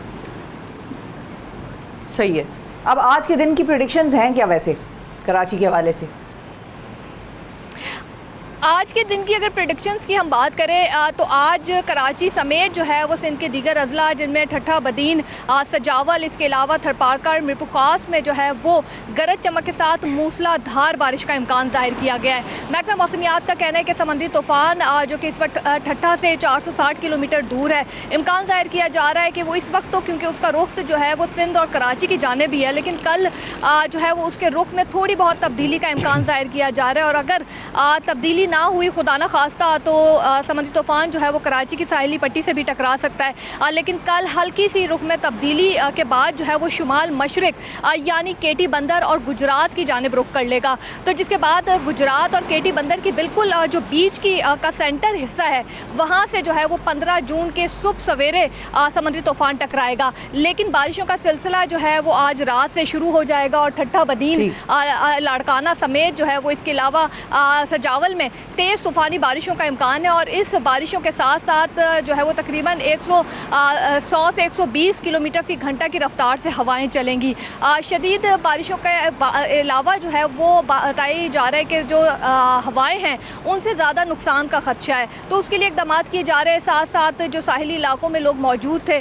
सही है। अब आज के दिन की प्रेडिक्शंस हैं क्या वैसे कराची के हवाले से? आज के दिन की अगर प्रेडिक्शंस की हम बात करें तो आज कराची समेत जो है वो सिंध के दीगर अजला जिनमें ठट्ठा, बदीन, सजावल, इसके अलावा थरपारकर, मीरपुर खास में जो है वो गरज चमक के साथ मूसलाधार बारिश का इम्कान जाहिर किया गया है। महकमा मौसमियात का कहना है कि समुद्री तूफ़ान जो कि इस वक्त ठट्ठा से 460 किलोमीटर दूर है, इम्कान जाहिर किया जा रहा है कि वो इस वक्त तो क्योंकि उसका रुख जो है वो सिंध और कराची की जानिब ही है, लेकिन कल जो है वो उसके रुख में थोड़ी बहुत तब्दीली का इम्कान जाहिर किया जा रहा है। और अगर तब्दीली ना हुई खुदा ना खास्ता तो समुद्री तूफ़ान जो है वो कराची की साहिली पट्टी से भी टकरा सकता है। लेकिन कल हल्की सी रुख में तब्दीली के बाद जो है वो शुमाल मशरिक यानी केटी बंदर और गुजरात की जानिब रुख कर लेगा, तो जिसके बाद गुजरात और केटी बंदर की बिल्कुल जो बीच की का सेंटर हिस्सा है वहाँ से जो है वो 15 जून के सुबह सवेरे समुद्री तूफ़ान टकराएगा। लेकिन बारिशों का सिलसिला जो है वो आज रात से शुरू हो जाएगा और ठट्ठा, बदीन, लाड़काना समेत जो है वो इसके अलावा सजावल में तेज़ तूफ़ानी बारिशों का इम्कान है। और इस बारिशों के साथ साथ जो है वो तकरीबन 100 से 120 किलोमीटर फ़ी घंटा की रफ्तार से हवाएं चलेंगी। शदीद बारिशों के अलावा जो है वो बताई जा रहा है कि जो हवाएं हैं उनसे ज़्यादा नुकसान का खदशा है, तो उसके लिए इक़दाम किए जा रहे हैं। साथ साथ जो साहिली इलाकों में लोग मौजूद थे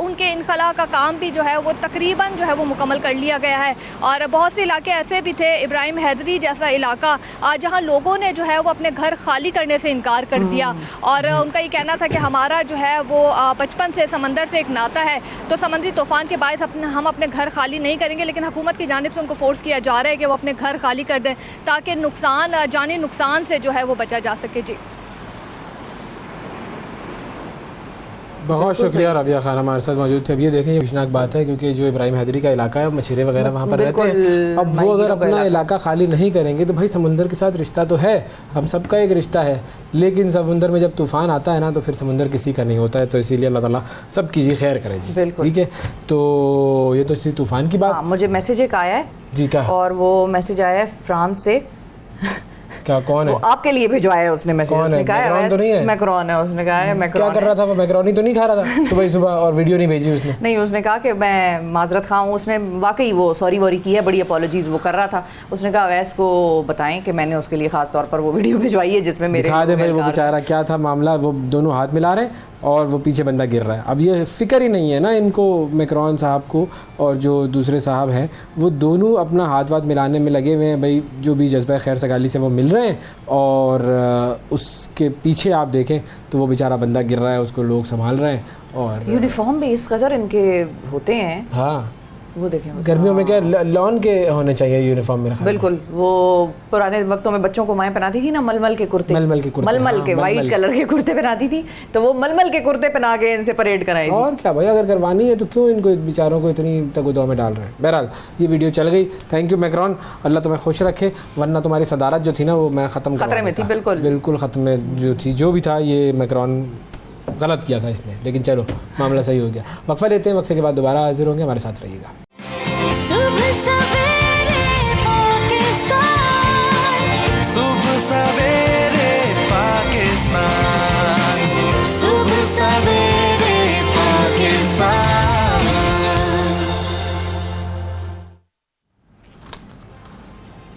उनके इनखला का काम भी जो है वो तकरीबन जो है वो मुकम्मल कर लिया गया है। और बहुत से इलाके ऐसे भी थे, इब्राहिम हैदरी जैसा इलाका, जहाँ लोगों ने जो है वो अपने घर खाली करने से इनकार कर दिया और उनका ये कहना था कि हमारा जो है वो बचपन से समंदर से एक नाता है, तो समुद्री तूफ़ान के बायस हम अपने घर खाली नहीं करेंगे। लेकिन हुकूमत की जानिब से उनको फोर्स किया जा रहा है कि वो अपने घर खाली कर दें ताकि नुकसान, जानी नुकसान से जो है वो बचा जा सके। जी बहुत शुक्रिया रबिया खान हमारे साथ मौजूद थे। अब ये देखें, ये खुशनाक बात है क्योंकि जो इब्राहिम हैदरी का इलाका है मछेरे वगैरह वहाँ पर रहते हैं। अब वो अगर अपना इलाका खाली नहीं करेंगे तो भाई समुंदर के साथ रिश्ता तो है, हम सबका एक रिश्ता है, लेकिन समुंदर में जब तूफ़ान आता है ना तो फिर समुंदर किसी का नहीं होता है। तो इसीलिए अल्लाह ताला सब की जी खैर करे जी। ठीक है, तो ये तो थी तूफ़ान की बात। मुझे मैसेज एक आया है जी का, और वो मैसेज आया है फ्रांस से। क्या कौन है? आपके लिए भिजवाया है उसने मैसेज। उसने कहा है तो नहीं है मैक्रोन है, उसने कहा है मैक्रोन। क्या कर रहा था वो? मैक्रोनी तो नहीं खा रहा था सुबह सुबह और वीडियो नहीं भेजी उसने? नहीं, उसने कहा कि मैं माजरत खाऊं। उसने वाकई वो सॉरी वॉरी की है, बड़ी अपॉलॉजीज वो कर रहा था। उसने कहा अवैस को बताएं कि मैंने उसके लिए खास तौर पर वो वीडियो भिजवाई है जिसमें मेरे दिखा दे भाई वो बेचारा क्या था मामला। वो दोनों हाथ मिला रहे और वो पीछे बंदा गिर रहा है। अब ये फिक्र ही नहीं है ना इनको, मैक्रोन साहब को और जो दूसरे साहब हैं वो दोनों अपना हाथ वाथ मिलाने में लगे हुए हैं। भाई जो भी जज्बा खैर सगाली से वो मिल रहे हैं और उसके पीछे आप देखें तो वो बेचारा बंदा गिर रहा है, उसको लोग संभाल रहे हैं। और यूनिफॉर्म भी इस कदर इनके होते हैं, हाँ वो देखें गर्मियों में क्या लॉन के होने चाहिए यूनिफॉर्म मेरा ख्याल में। बिल्कुल, वो पुराने वक्तों में बच्चों को माएँ पहनाती थी ना मलमल के कुर्ते, मलमल के वाइट कलर के कुर्ते पहनाती थी, तो वो मलमल के कुर्ते पहना के इनसे परेड कराई। और क्या भाई, अगर करवानी है तो क्यों इनको बेचारों को इतनी तगुदो में डाल रहे हैं। बहरहाल ये वीडियो चल गई, थैंक यू मैक्रोन, अल्लाह तुम्हें खुश रखे, वरना तुम्हारी सदारत जो थी ना वो मैं खत्म खतरे में थी। बिल्कुल खत्म में जो थी, जो भी था ये मैक्रोन गलत किया था इसने, लेकिन चलो मामला सही हो गया। वक्फा लेते हैं, वक्फे के बाद दोबारा हाजिर होंगे, हमारे साथ रहिएगा। सुबह सवेरे पाकिस्तान, सुबह सवेरे पाकिस्तान, सुबह सवेरे पाकिस्तान।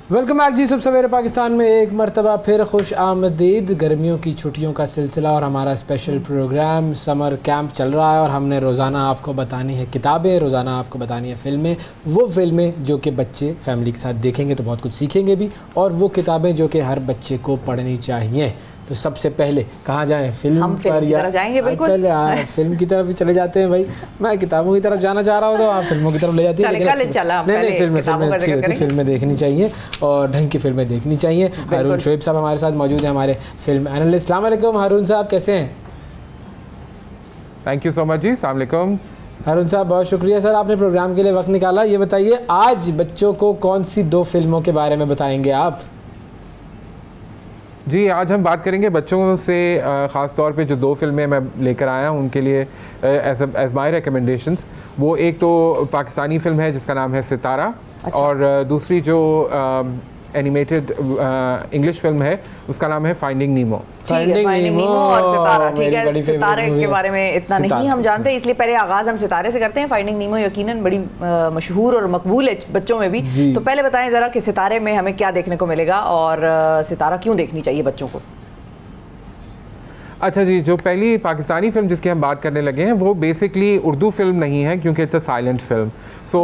वेलकम बैक जी, सुबह सवेरे पाकिस्तान में एक मरतबा फिर खुश आमदीद। गर्मियों की छुट्टियों का सिलसिला और हमारा स्पेशल प्रोग्राम समर कैंप चल रहा है और हमने रोज़ाना आपको बतानी है किताबें, रोज़ाना आपको बतानी है फ़िल्में, वो फ़िल्में जो कि बच्चे फैमिली के साथ देखेंगे तो बहुत कुछ सीखेंगे भी, और वो किताबें जो कि हर बच्चे को पढ़नी चाहिए। तो सबसे पहले कहाँ जाएं, फिल्म पर या जाएंगे? बिल्कुल चल यार फिल्म की तरफ ही चले जाते हैं भाई। मैं किताबों की तरफ जाना चाह रहा हूँ तो आप फिल्मों की तरफ ले जाती है। नहीं, फिल्में अच्छी होती है, फिल्में देखनी चाहिए और ढंग की फिल्में देखनी चाहिए। हारून शोएब साहब हमारे साथ मौजूद हैं, हमारे फिल्म एनालिस्ट। अस्सलाम वालेकुम हारून साहब, कैसे हैं? थैंक यू सो मच जी, अस्सलाम वालेकुम। हारून साहब बहुत शुक्रिया सर, आपने प्रोग्राम के लिए वक्त निकाला। ये बताइए आज बच्चों को कौन सी 2 फिल्मों के बारे में बताएंगे आप? जी आज हम बात करेंगे बच्चों से ख़ास तौर पे जो 2 फिल्में मैं लेकर आया हूँ उनके लिए एज माई रिकमेंडेशंस। वो एक तो पाकिस्तानी फ़िल्म है जिसका नाम है सितारा, अच्छा। और दूसरी जो एनिमेटेड इंग्लिश फिल्म है उसका नाम है फाइंडिंग नीमो। फाइंडिंग नीमो और सितारा, ठीक है। सितारे के बारे में इतना नहीं हम जानते, इसलिए पहले आगाज हम सितारे से करते हैं। फाइंडिंग नीमो यकीनन बड़ी मशहूर और मकबूल है बच्चों में भी, तो पहले बताएं जरा कि सितारे में हमें क्या देखने को मिलेगा और सितारा क्यों देखनी चाहिए बच्चों को? अच्छा जी, जो पहली पाकिस्तानी फिल्म जिसकी हम बात करने लगे हैं वो बेसिकली उर्दू फिल्म नहीं है क्योंकि इट्स अ साइलेंट फिल्म। सो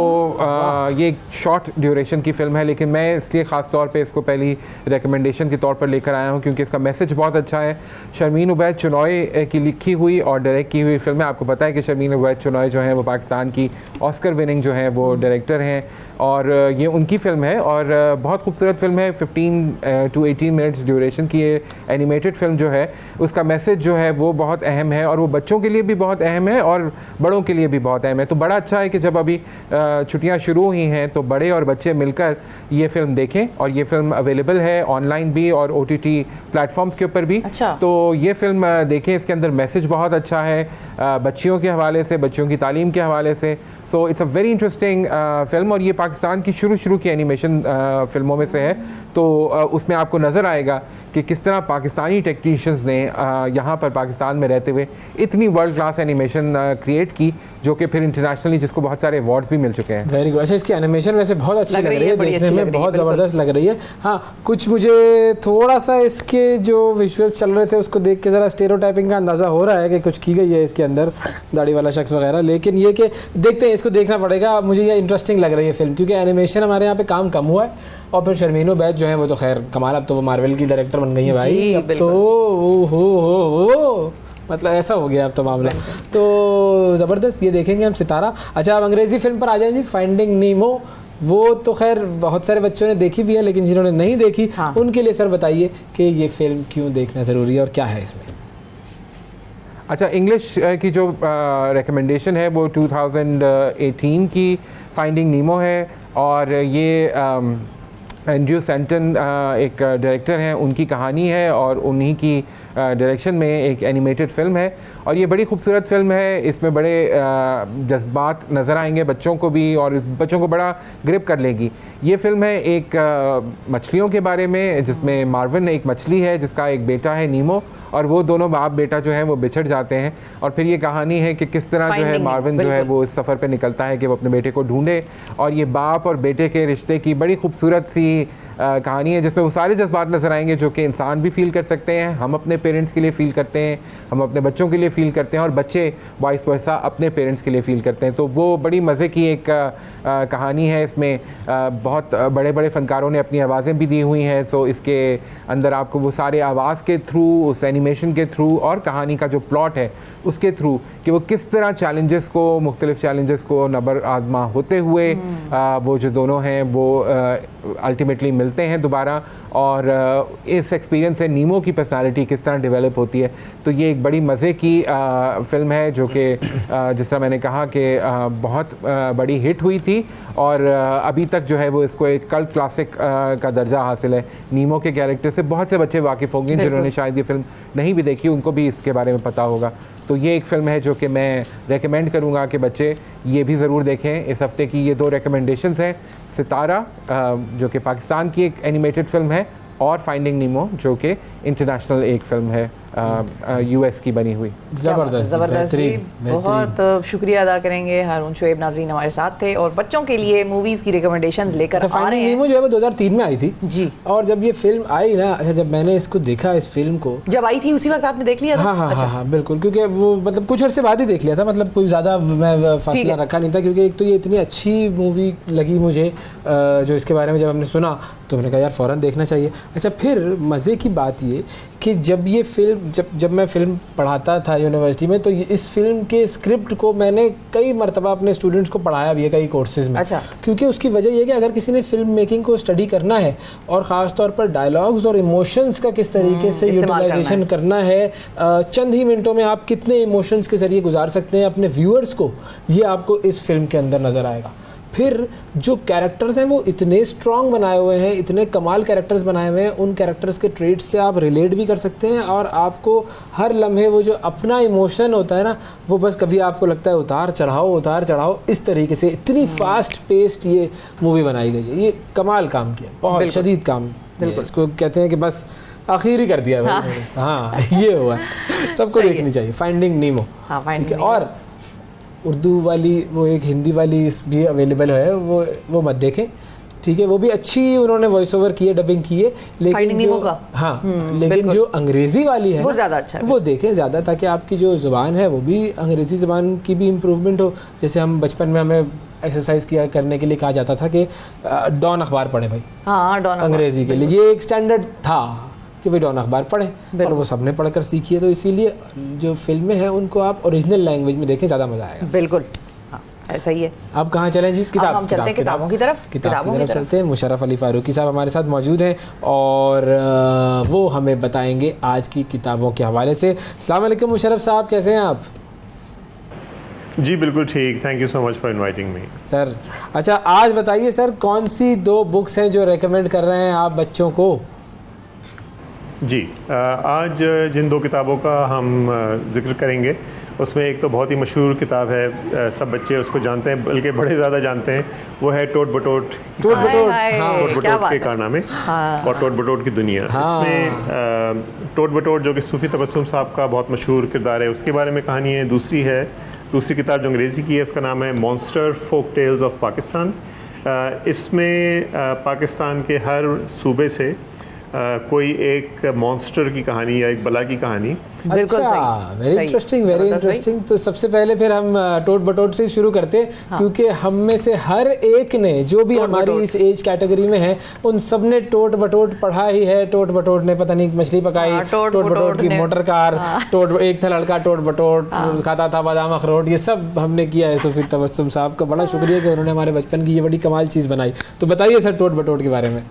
ये एक शॉर्ट ड्यूरेशन की फ़िल्म है, लेकिन मैं इसलिए ख़ास तौर पे इसको पहली रिकमेंडेशन के तौर पर लेकर आया हूँ क्योंकि इसका मैसेज बहुत अच्छा है। शर्मीन उबैद चुनॉय की लिखी हुई और डायरेक्ट की हुई फिल्म है। आपको पता है कि शर्मीन उबैद चुनॉय जो है वो पाकिस्तान की ऑस्कर विनिंग जो है वो डायरेक्टर हैं और ये उनकी फ़िल्म है और बहुत खूबसूरत फिल्म है। 15 to 18 मिनट्स ड्यूरेशन की ये एनिमेटेड फिल्म जो है उसका मैसेज जो है वो बहुत अहम है और वो बच्चों के लिए भी बहुत अहम है और बड़ों के लिए भी बहुत अहम है। तो बड़ा अच्छा है कि जब अभी छुट्टियां शुरू हुई हैं तो बड़े और बच्चे मिलकर ये फिल्म देखें, और ये फिल्म अवेलेबल है ऑनलाइन भी और OTT प्लेटफॉर्म्स के ऊपर भी। अच्छा। तो ये फिल्म देखें, इसके अंदर मैसेज बहुत अच्छा है बच्चियों के हवाले से, बच्चियों की तालीम के हवाले से। So it's a very interesting film और ये पाकिस्तान की शुरू की एनिमेशन फिल्मों में से है। तो उसमें आपको नज़र आएगा कि किस तरह पाकिस्तानी टेक्नीशियंस ने यहाँ पर पाकिस्तान में रहते हुए इतनी वर्ल्ड क्लास एनिमेशन क्रिएट की जो कि फिर इंटरनेशनली जिसको बहुत सारे अवार्ड्स भी मिल चुके हैं। Very good. अच्छा, इसकी एनिमेशन वैसे बहुत अच्छी लग रही है, देखने में बहुत ज़बरदस्त लग रही है। हाँ, कुछ मुझे थोड़ा सा इसके जो विजुअल्स चल रहे थे उसको देख के ज़रा स्टेरियोटाइपिंग का अंदाज़ा हो रहा है कि कुछ की गई है इसके अंदर, दाढ़ी वाला शख्स वगैरह, लेकिन ये कि देखते हैं, इसको देखना पड़ेगा। मुझे ये इंटरेस्टिंग लग रही है फिल्म क्योंकि एनिमेशन हमारे यहाँ पे काम कम हुआ है और फिर शर्मीन उबैद जो है वो तो खैर कमाल, अब तो वो मार्वल की डायरेक्टर बन गई है भाई। अब तो हो मतलब ऐसा हो गया अब तो मामला, तो ज़बरदस्त। ये देखेंगे हम सितारा। अच्छा, अब अंग्रेज़ी फिल्म पर आ जाए जी, फाइंडिंग नीमो। वो तो खैर बहुत सारे बच्चों ने देखी भी है, लेकिन जिन्होंने नहीं देखी उनके लिए सर बताइए कि ये फिल्म क्यों देखना ज़रूरी है और क्या है इसमें? अच्छा, इंग्लिश की जो रिकमेंडेशन है वो 2018 की फाइंडिंग नीमो है और ये एंड्रयू सेंटन एक डायरेक्टर हैं, उनकी कहानी है और उन्हीं की डायरेक्शन में एक एनिमेटेड फिल्म है और ये बड़ी खूबसूरत फिल्म है। इसमें बड़े जज्बात नज़र आएंगे बच्चों को भी और बच्चों को बड़ा ग्रिप कर लेगी। ये फिल्म है एक मछलियों के बारे में, जिसमें मार्विन एक मछली है जिसका एक बेटा है नीमो, और वो दोनों बाप बेटा जो है वो बिछड़ जाते हैं और फिर ये कहानी है कि किस तरह जो है मार्विन जो है वो इस सफ़र पे निकलता है कि वो अपने बेटे को ढूंढे। और ये बाप और बेटे के रिश्ते की बड़ी खूबसूरत सी कहानी है जिसमें वो सारे जज्बात नज़र आएंगे जो कि इंसान भी फील कर सकते हैं, हम अपने पेरेंट्स के लिए फ़ील करते हैं, हम अपने बच्चों के लिए फ़ील करते हैं और बच्चे वाइस वर्सा अपने पेरेंट्स के लिए फ़ील करते हैं। तो वो बड़ी मज़े की एक कहानी है। इसमें बहुत बड़े बड़े फ़नकारों ने अपनी आवाज़ें भी दी हुई हैं। सो इसके अंदर आपको वो सारे आवाज़ के थ्रू, उस एनिमेशन के थ्रू और कहानी का जो प्लॉट है उसके थ्रू कि वो किस तरह चैलेंजेस को, मुख्तलिफ चैलेंजेस को नबर आजमा होते हुए वो जो दोनों हैं वो अल्टीमेटली मिलते हैं दोबारा, और इस एक्सपीरियंस से नीमो की पर्सनालिटी किस तरह डेवलप होती है। तो ये एक बड़ी मज़े की फ़िल्म है जो कि जिस तरह मैंने कहा कि बहुत बड़ी हिट हुई थी और अभी तक जो है वो इसको एक कल्ट क्लासिक का दर्जा हासिल है। नीमो के कैरेक्टर से बहुत से बच्चे वाकिफ़ होंगे जिन्होंने शायद ये फ़िल्म नहीं भी देखी, उनको भी इसके बारे में पता होगा। तो ये एक फ़िल्म है जो कि मैं रेकमेंड करूँगा कि बच्चे ये भी ज़रूर देखें। इस हफ़्ते की ये 2 रिकमेंडेशंस हैं, सितारा जो कि पाकिस्तान की एक एनिमेटेड फ़िल्म है और फाइंडिंग नीमो जो कि इंटरनेशनल एक फ़िल्म है US की बनी हुई। ज़बरदस्त जी, बहुत शुक्रिया अदा करेंगे। हारून शुएब नाज़रीन हमारे साथ थे और बच्चों के लिए मूवीज़ की रिकमेंडेशंस लेकर आ रहे हैं। नीमो जो है वो 2003 में आई थी जी, और जब ये फिल्म आई ना, अच्छा जब मैंने इसको देखा, इस फिल्म को जब आई थी उसी वक्त आपने देख लिया था? हाँ, बिल्कुल, क्योंकि वो मतलब कुछ अर्से बाद ही देख लिया था, मतलब कोई ज़्यादा मैं फासला रखा नहीं था, क्योंकि एक तो ये इतनी अच्छी मूवी लगी मुझे जो इसके बारे में जब हमने सुना तो मैंने कहा यार फ़ौरन देखना चाहिए। अच्छा, फिर मज़े की बात ये कि जब ये फिल्म जब मैं फ़िल्म पढ़ाता था यूनिवर्सिटी में, तो इस फिल्म के स्क्रिप्ट को मैंने कई मरतबा अपने स्टूडेंट्स को पढ़ाया भी है कई कोर्सेज में। अच्छा। क्योंकि उसकी वजह ये कि अगर किसी ने फिल्म मेकिंग को स्टडी करना है और ख़ास तौर पर डायलॉग्स और इमोशंस का किस तरीके से यूटिलाइजेशन करना है, चंद ही मिनटों में आप कितने इमोशंस के ज़रिए गुजार सकते हैं अपने व्यूअर्स को, ये आपको इस फिल्म के अंदर नज़र आएगा। फिर जो कैरेक्टर्स हैं वो इतने स्ट्रॉन्ग बनाए हुए हैं, इतने कमाल कैरेक्टर्स बनाए हुए हैं, उन कैरेक्टर्स के ट्रेड्स से आप रिलेट भी कर सकते हैं और आपको हर लम्हे वो जो अपना इमोशन होता है ना, वो बस कभी आपको लगता है उतार चढ़ाओ, इस तरीके से इतनी फास्ट पेस्ड ये मूवी बनाई गई है। ये कमाल काम किया, बहुत शदीद काम। इसको कहते हैं कि बस आखिर ही कर दिया। हाँ, ये हुआ, सबको देखनी चाहिए फाइंडिंग नीमो। और उर्दू वाली वो एक हिंदी वाली भी अवेलेबल है, वो मत देखें, ठीक है, वो भी अच्छी उन्होंने वॉइस ओवर की है, डबिंग की है, लेकिन जो लेकिन जो अंग्रेजी वाली है वो ज़्यादा अच्छा है, वो देखें ज़्यादा, ताकि आपकी जो ज़ुबान है वो भी अंग्रेज़ी ज़ुबान की भी इम्प्रूवमेंट हो। जैसे हम बचपन में हमें एक्सरसाइज किया करने के लिए कहा जाता था कि डॉन अखबार पढ़े भाई, हाँ, डॉन अंग्रेज़ी के लिए ये एक स्टैंडर्ड था कि भाई डॉन अखबार पढ़ें, और वो सबने पढ़कर सीखी है। तो इसीलिए जो फिल्में हैं उनको आप ओरिजिनल लैंग्वेज में देखें, ज़्यादा मज़ा आएगा। बिल्कुल, हाँ, ऐसा ही है। अब कहाँ चलें जी? हम चलते हैं किताबों की तरफ चलते हैं। मुशर्रफ अली फारूकी साहब हमारे साथ मौजूद हैं और वो हमें बताएंगे आज की किताबों के हवाले से। अस्सलाम वालेकुम मुशर्रफ साहब, कैसे हैं आप? जी बिल्कुल ठीक, thank you so much for inviting me sir. अच्छा, आज बताइए सर, कौन सी 2 बुक्स हैं जो रेकमेंड कर रहे हैं आप बच्चों को? जी, आज जिन 2 किताबों का हम जिक्र करेंगे उसमें एक तो बहुत ही मशहूर किताब है, सब बच्चे उसको जानते हैं, बल्कि बड़े ज़्यादा जानते हैं, वो है टोट बटोट के कारनामे और टोट बटोट की दुनिया। इसमें टोट बटोट जो कि सूफ़ी तबस्सुम साहब का बहुत मशहूर किरदार है, उसके बारे में कहानी है। दूसरी किताब जो अंग्रेज़ी की है उसका नाम है monster folk tales of Pakistan. इसमें पाकिस्तान के हर सूबे से कोई एक मॉन्स्टर की कहानी या एक बला की कहानी। अच्छा, वेरी इंटरेस्टिंग। तो सबसे पहले फिर हम टोट बटोट से शुरू करते हैं, क्योंकि हम में से हर एक ने, जो भी हमारी इस एज कैटेगरी में है, उन सब ने टोट बटोट पढ़ा ही है। टोट बटोट ने पता नहीं मछली पकाई, टोट बटोट की मोटर कार, एक था लड़का टोट बटोट खाता था बादाम अखरोट, ये सब हमने किया है। सूफी तबस्सुम साहब का बड़ा शुक्रिया कि उन्होंने हमारे बचपन की ये बड़ी कमाल चीज़ बनाई। तो बताइए सर टोट बटोट के बारे में।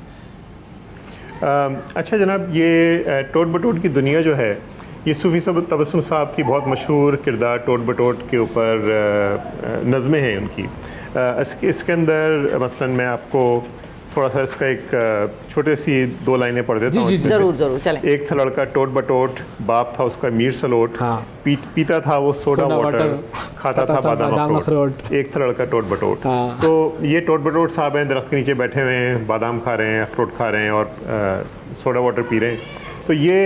अच्छा जनाब, ये टोट बटोट की दुनिया जो है, ये सूफ़ी तबस्सुम साहब की बहुत मशहूर किरदार टोट बटोट के ऊपर नज़में हैं उनकी। इसके अंदर मसलन मैं आपको थोड़ा सा इसका एक छोटे सी 2 लाइनें पढ़ देता हूँ। जरूर चलें। एक था लड़का टोट बटोट, बाप था उसका मीर सलोट, पीता था वो सोडा वाटर, खाता था बादाम अखरोट। एक था लड़का टोट बटोट। तो ये टोट बटोट साहब हैं, दरख्त के नीचे बैठे हुए हैं, बादाम खा रहे हैं, अखरोट खा रहे हैं और सोडा वाटर पी रहे हैं। तो ये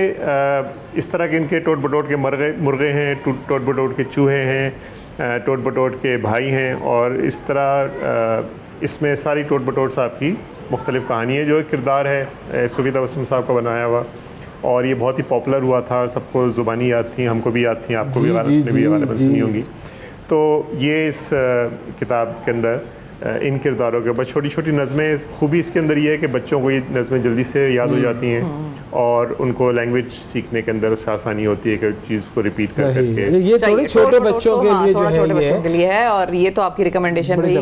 इस तरह के इनके टोट बटोट के मुर्गे हैं, टोट बटोट के चूहे हैं, टोट बटोट के भाई हैं, और इस तरह इसमें सारी टोट बटोट साहब की मुख्तलिफ कहानी है। जो एक किरदार है सुफी तबस्सुम साहब का बनाया हुआ, और ये बहुत ही पॉपुलर हुआ था, सबको ज़ुबानी याद थी, हमको भी याद थी, आपको भी वाले सुनी होंगी। तो ये इस किताब के अंदर इन किरदारों के ऊपर छोटी छोटी नज़में, खूबी इसके अंदर ये है कि बच्चों को ये नज़में जल्दी से याद हो जाती हैं और उनको लैंग्वेज सीखने के अंदर उससे आसानी होती है कि चीज़ को रिपीट कर करके। ये थोड़ी छोटे बच्चों के लिए जो है, छोटे बच्चों के लिए है, और ये तो आपकी रिकमेंडेशन भी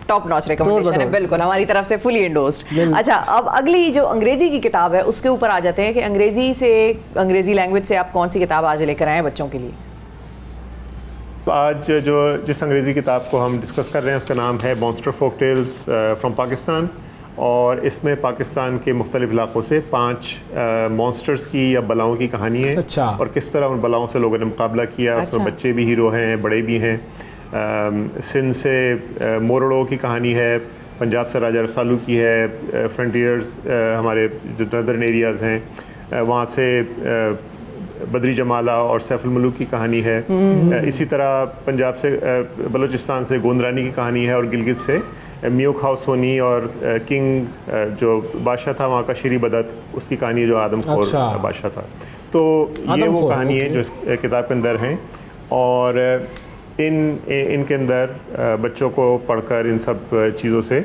टॉप नॉच रिकमेंडेशन है, बिल्कुल हमारी तरफ से फुली एंडोर्स्ड। अच्छा, अब अगली जो अंग्रेजी की किताब है उसके ऊपर आ जाते हैं कि अंग्रेजी लैंग्वेज से आप कौन सी किताब आज लेकर आए हैं बच्चों के लिए? तो आज जिस अंग्रेज़ी किताब को हम डिस्कस कर रहे हैं उसका नाम है monster folk tales from Pakistan, और इसमें पाकिस्तान के मुख्तलिफ इलाकों से 5 मॉन्स्टर्स की या बलाओं की कहानी है। अच्छा। और किस तरह उन बलाओं से लोगों ने मुकाबला किया। अच्छा। उसमें बच्चे भी हीरो हैं, बड़े भी हैं। सिंध से मोरड़ों की कहानी है, पंजाब से राजा रसालू की है, फ्रंटियर्स हमारे जो नदर्न एरियाज़ हैं वहाँ से बदरी जमाला और सैफुल मलूक की कहानी है। इसी तरह पंजाब से बलूचिस्तान से गोंदरानी की कहानी है, और गिलगित से मियो खाओ सोनी और किंग जो बादशाह था वहाँ का श्री बदत, उसकी कहानी है जो आदमखोर बादशाह था। तो ये वो कहानी है जो इस किताब के अंदर हैं, और इनके अंदर बच्चों को पढ़कर इन सब चीज़ों से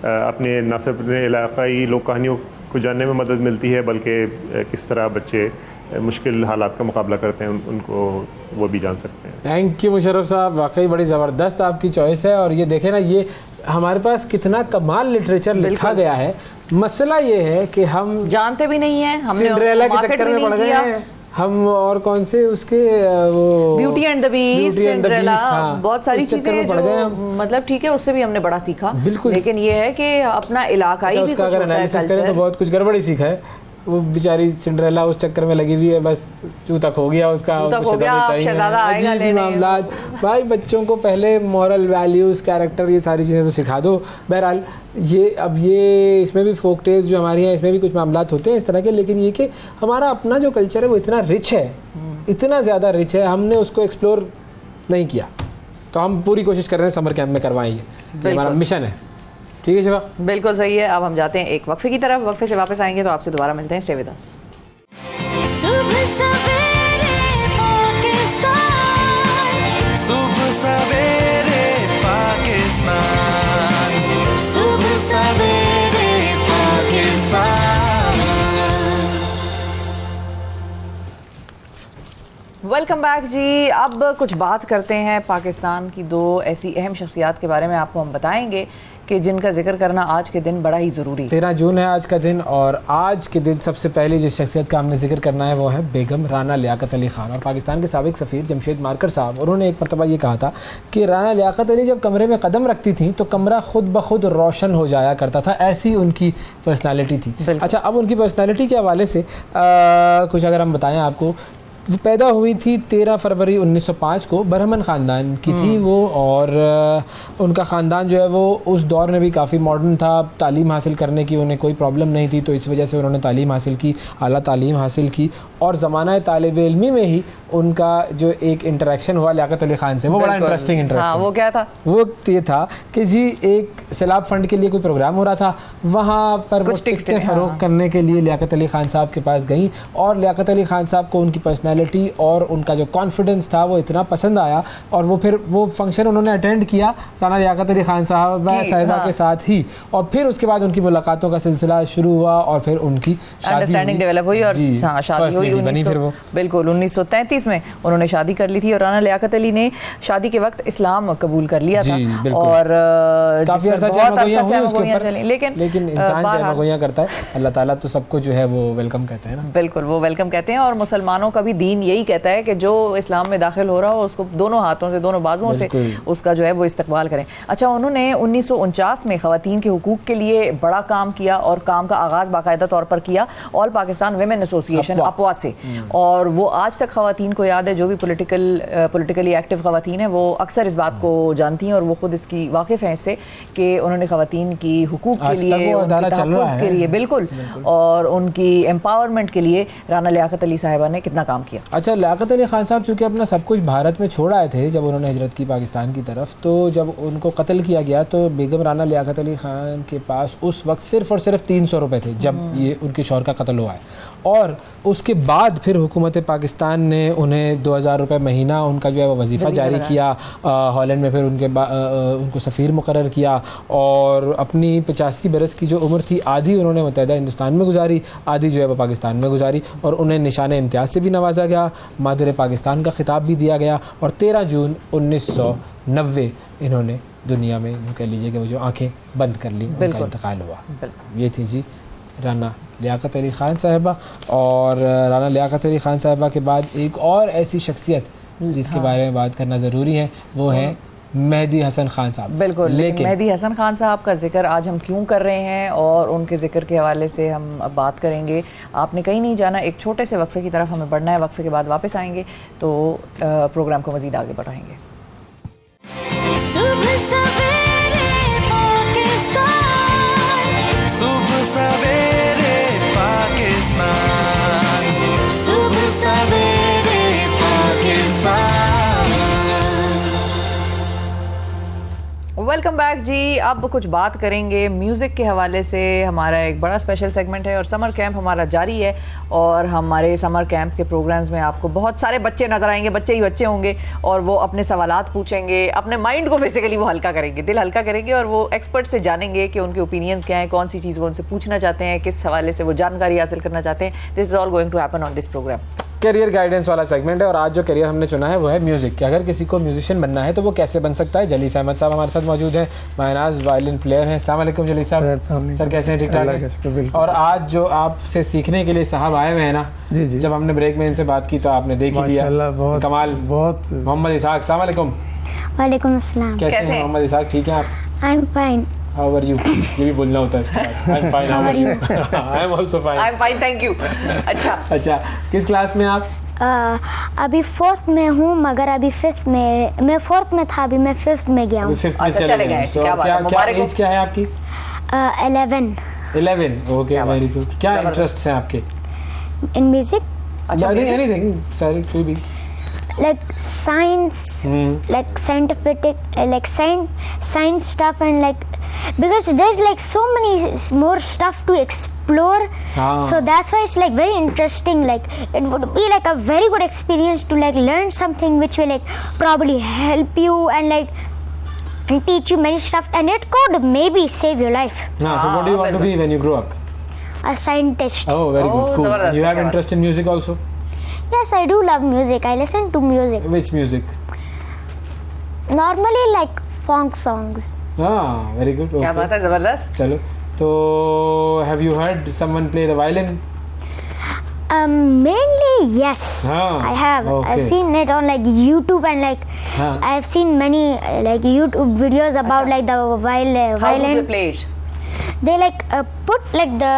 अपने न सिर्फ अपने इलाकाई लोक कहानियों को जानने में मदद मिलती है, बल्कि किस तरह बच्चे मुश्किल हालात का मुकाबला करते हैं उनको वो भी जान सकते हैं। थैंक यू मुशर्रफ साहब, वाकई बड़ी ज़बरदस्त आपकी चॉइस है। और ये देखें ना, ये हमारे पास कितना कमाल लिटरेचर लिखा गया है। मसला ये है कि हम जानते भी नहीं है, हमने सिंड्रेला के चक्कर में पड़ गए हैं हम, और कौन से उसके वो beauty and the beast, Cinderella, बहुत सारी चीजें जो मतलब ठीक है, उससे भी हमने बड़ा सीखा। बिल्कुल। लेकिन ये है कि अपना इलाकाई भी उसका अगर एनालिसिस करें तो बहुत कुछ गड़बड़ ही सीखा है। वो बेचारी सिंड्रेला उस चक्कर में लगी हुई है, बस चूता खो गया उसका, मामला। भाई बच्चों को पहले मॉरल वैल्यूज, कैरेक्टर, ये सारी चीज़ें तो सिखा दो। बहरहाल ये इसमें भी फोक टेल्स जो हमारी हैं इसमें भी कुछ मामला होते हैं इस तरह के, लेकिन ये कि हमारा अपना जो कल्चर है वो इतना रिच है, इतना ज़्यादा रिच है, हमने उसको एक्सप्लोर नहीं किया। तो हम पूरी कोशिश कर रहे हैं समर कैंप में करवाएं, ये हमारा मिशन है। ठीक है शिवा, बिल्कुल सही है। अब हम जाते हैं एक वक्फे की तरफ, वक्फे से वापस आएंगे तो आपसे दोबारा मिलते हैं। Stay with us. सुबह सवेरे पाकिस्तान, सुबह सवेरे पाकिस्तान, सुबह सवेरे पाकिस्तान। वेलकम बैक जी। अब कुछ बात करते हैं पाकिस्तान की 2 ऐसी अहम शख्सियात के बारे में। आपको हम बताएंगे कि जिनका जिक्र करना आज के दिन बड़ा ही ज़रूरी है। 13 जून है आज का दिन, और आज के दिन सबसे पहले जिस शख्सियत का हमने जिक्र करना है वो है बेगम राना लियाकत अली ख़ान। और पाकिस्तान के साबिक़ सफ़ीर जमशेद मारकर साहब, उन्होंने एक मरतबा ये कहा था कि राना लियाकत अली जब कमरे में कदम रखती थी तो कमरा खुद ब खुद रोशन हो जाया करता था, ऐसी उनकी पर्सनालिटी थी। अच्छा, अब उनकी पर्सनालिटी के हवाले से कुछ अगर हम बताएं आपको, वो पैदा हुई थी 13 फरवरी 1905 को, बरहमन ख़ानदान की थी वो, और उनका ख़ानदान जो है वो उस दौर में भी काफ़ी मॉडर्न था, तालीम हासिल करने की उन्हें कोई प्रॉब्लम नहीं थी, तो इस वजह से उन्होंने तालीम हासिल की, आला तालीम हासिल की, और ज़माना तालिब इल्मी में ही उनका जो एक इंटरेक्शन हुआ लियाकत अली ख़ान से, वो बड़ा इंटरेस्टिंग इंटरेक्शन। हाँ, वो क्या था? वो ये था कि जी एक सैलाब फंड के लिए कोई प्रोग्राम हो रहा था, वहाँ पर वो टिकटें फ़रोख्त करने के लिए लियाकत अली ख़ान साहब के पास गई, और लियाकत अली ख़ान साहब को उनकी पर्सनैलिटी और उनका जो कॉन्फिडेंस था वो इतना पसंद आया, और वो फिर वो फंक्शन उन्होंने अटेंड किया राना लियाकत अली ख़ान साहिबा के साथ ही, और फिर उसके बाद उनकी मुलाकातों का सिलसिला शुरू हुआ, और फिर उनकी अंडरस्टैंडिंग डेवलप हुई, और शादी हुई बनी फिर वो बिल्कुल 1933 में उन्होंने शादी कर ली थी। और राना लियाकत अली ने शादी के वक्त इस्लाम कबूल कर लिया था, और काफ़ी अर्सा लेकिन इंसान चहमगोइयां करता है, अल्लाह ताला तो सबको जो है वो वेलकम कहते हैं ना। बिल्कुल, वो वेलकम कहते हैं, और मुसलमानों का भी दीन यही कहता है कि जो इस्लाम में दाखिल हो रहा हो उसको दोनों हाथों से, दोनों बाजुओं से उसका जो है वो इस्तकबाल करें। अच्छा, उन्होंने 1949 में ख़वातीन के हुकूक के लिए बड़ा काम किया, और काम का आगाज़ बाकायदा तौर पर किया ऑल पाकिस्तान विमेन एसोसिएशन अपवा से, और वो आज तक ख़वातीन को याद है, जो भी पोलिटिकली एक्टिव ख़वातीन है वो अक्सर इस बात को जानती हैं, और वो खुद इसकी वाकिफ़ हैं इससे कि उन्होंने ख़वातीन की हुकूक के लिए, उनके लिए बिल्कुल, और उनकी एम्पावरमेंट के लिए राना लियाकत अली साहिबा ने कितना काम किया। अच्छा, लियाकत अली खान साहब चूँकि अपना सब कुछ भारत में छोड़ आए थे जब उन्होंने हिजरत की पाकिस्तान की तरफ, तो जब उनको कत्ल किया गया तो बेगम राना लियाकत अली खान के पास उस वक्त सिर्फ़ और सिर्फ 300 रुपये थे जब ये उनके शौहर का कत्ल हुआ है। और उसके बाद फिर हुकूमत पाकिस्तान ने उन्हें 2000 रुपये महीना उनका जो है वो वजीफ़ा जारी किया। हॉलैंड में फिर उनको सफ़ीर मुकर्रर किया और अपनी 85 बरस की जो उम्र थी आधी उन्होंने मुत्तहिदा हिंदुस्तान में गुजारी, आधी जो है वो पाकिस्तान में गुजारी। और उन्हें निशान इम्तियाज़ से भी नवाजा गया, मादर पाकिस्तान का खिताब भी दिया गया। और 13 जून 1990 इन्होंने दुनिया में यूँ कह लीजिए कि वो जो आंखें बंद कर ली, उनका इंतकाल हुआ। ये थी जी राना लियाकत अली ख़ान साहिबा। और राना लियाकत अली ख़ान साहिबा के बाद एक और ऐसी शख्सियत जिसके बारे में बात करना ज़रूरी है वो है मेहदी हसन खान साहब। बिल्कुल, लेकिन मेहदी हसन खान साहब का जिक्र आज हम क्यों कर रहे हैं और उनके जिक्र के हवाले से हम अब बात करेंगे। आपने कहीं नहीं जाना, एक छोटे से वक्फे की तरफ हमें बढ़ना है, वक्फे के बाद वापस आएंगे तो प्रोग्राम को मज़ीद आगे बढ़ाएंगे। सुबह सवेरे पाकिस्तान, सुबह सवेरे पाकिस्तान, सुबह सवेरे पाकिस्तान। वेलकम बैक जी। अब कुछ बात करेंगे म्यूज़िक के हवाले से। हमारा एक बड़ा स्पेशल सेगमेंट है और समर कैंप हमारा जारी है और हमारे समर कैंप के प्रोग्राम्स में आपको बहुत सारे बच्चे नज़र आएंगे, बच्चे ही बच्चे होंगे और वो अपने सवालात पूछेंगे, अपने माइंड को बेसिकली वो हल्का करेंगे, दिल हल्का करेंगे और वो एक्सपर्ट से जानेंगे कि उनके ओपिनियंस क्या हैं, कौन सी चीज़ वो उनसे पूछना चाहते हैं, किस हवाले से वो जानकारी हासिल करना चाहते हैं। This is all going to happen on this programme. Career guidance वाला सेगमेंट है और आज जो करियर हमने चुना है वो है म्यूज़िक कि अगर किसी को म्यूजिशियन बनना है तो वो कैसे बन सकता है। जलीस अहमद साहब हमारे साथ मौजूद हैं, मायनाज वायलिन प्लेयर हैं। अस्सलाम वालेकुम जलीस साहब। सर कैसे हैं? ठीक ठाक। और आज जो आपसे सीखने के लिए साहब आए हुए हैं ना, जी जी, जब हमने ब्रेक में इनसे बात की तो आपने देख ही लिया, बहुत कमाल। बहुत। मोहम्मद इसहाक, अस्सलाम वालेकुम। वालेकुम अस्सलाम। कैसे हैं मोहम्मद इसहाक? ठीक हैं आप? I am fine. How are you? ये भी बोलना होता है। I am fine, how are you? I am also fine. I am fine, thank you. अच्छा, किस क्लास में आप? अभी 4th में हूँ, मगर अभी 5th में, मैं 4th में था, अभी मैं 5th में गया हूँ। 5th में चले गए। क्या एज क्या है आपकी? 11। 11, ओके, वेरी गुड। क्या इंटरेस्ट हैं आपके? इन म्यूजिक, एनीथिंग सर, कोई भी। like science, like scientific, like science stuff, and like because there's like so many more stuff to explore, so that's why it's like very interesting. Like it would be like a very good experience to like learn something which will like probably help you and like and teach you many stuff, and it could maybe save your life. So what do you want to be when you grow up? A scientist. Oh, very good, cool. You have interest in music also? Yes, I do love music. I listen to music. Which music? Normally like funk songs. Very good. क्या बात है, जबरदस्त। चलो, तो have you heard someone play the violin? Mainly yes, I have. Okay. I've seen it on like YouTube and like I've seen many like YouTube videos about like the violin. How do they play it? They like put like the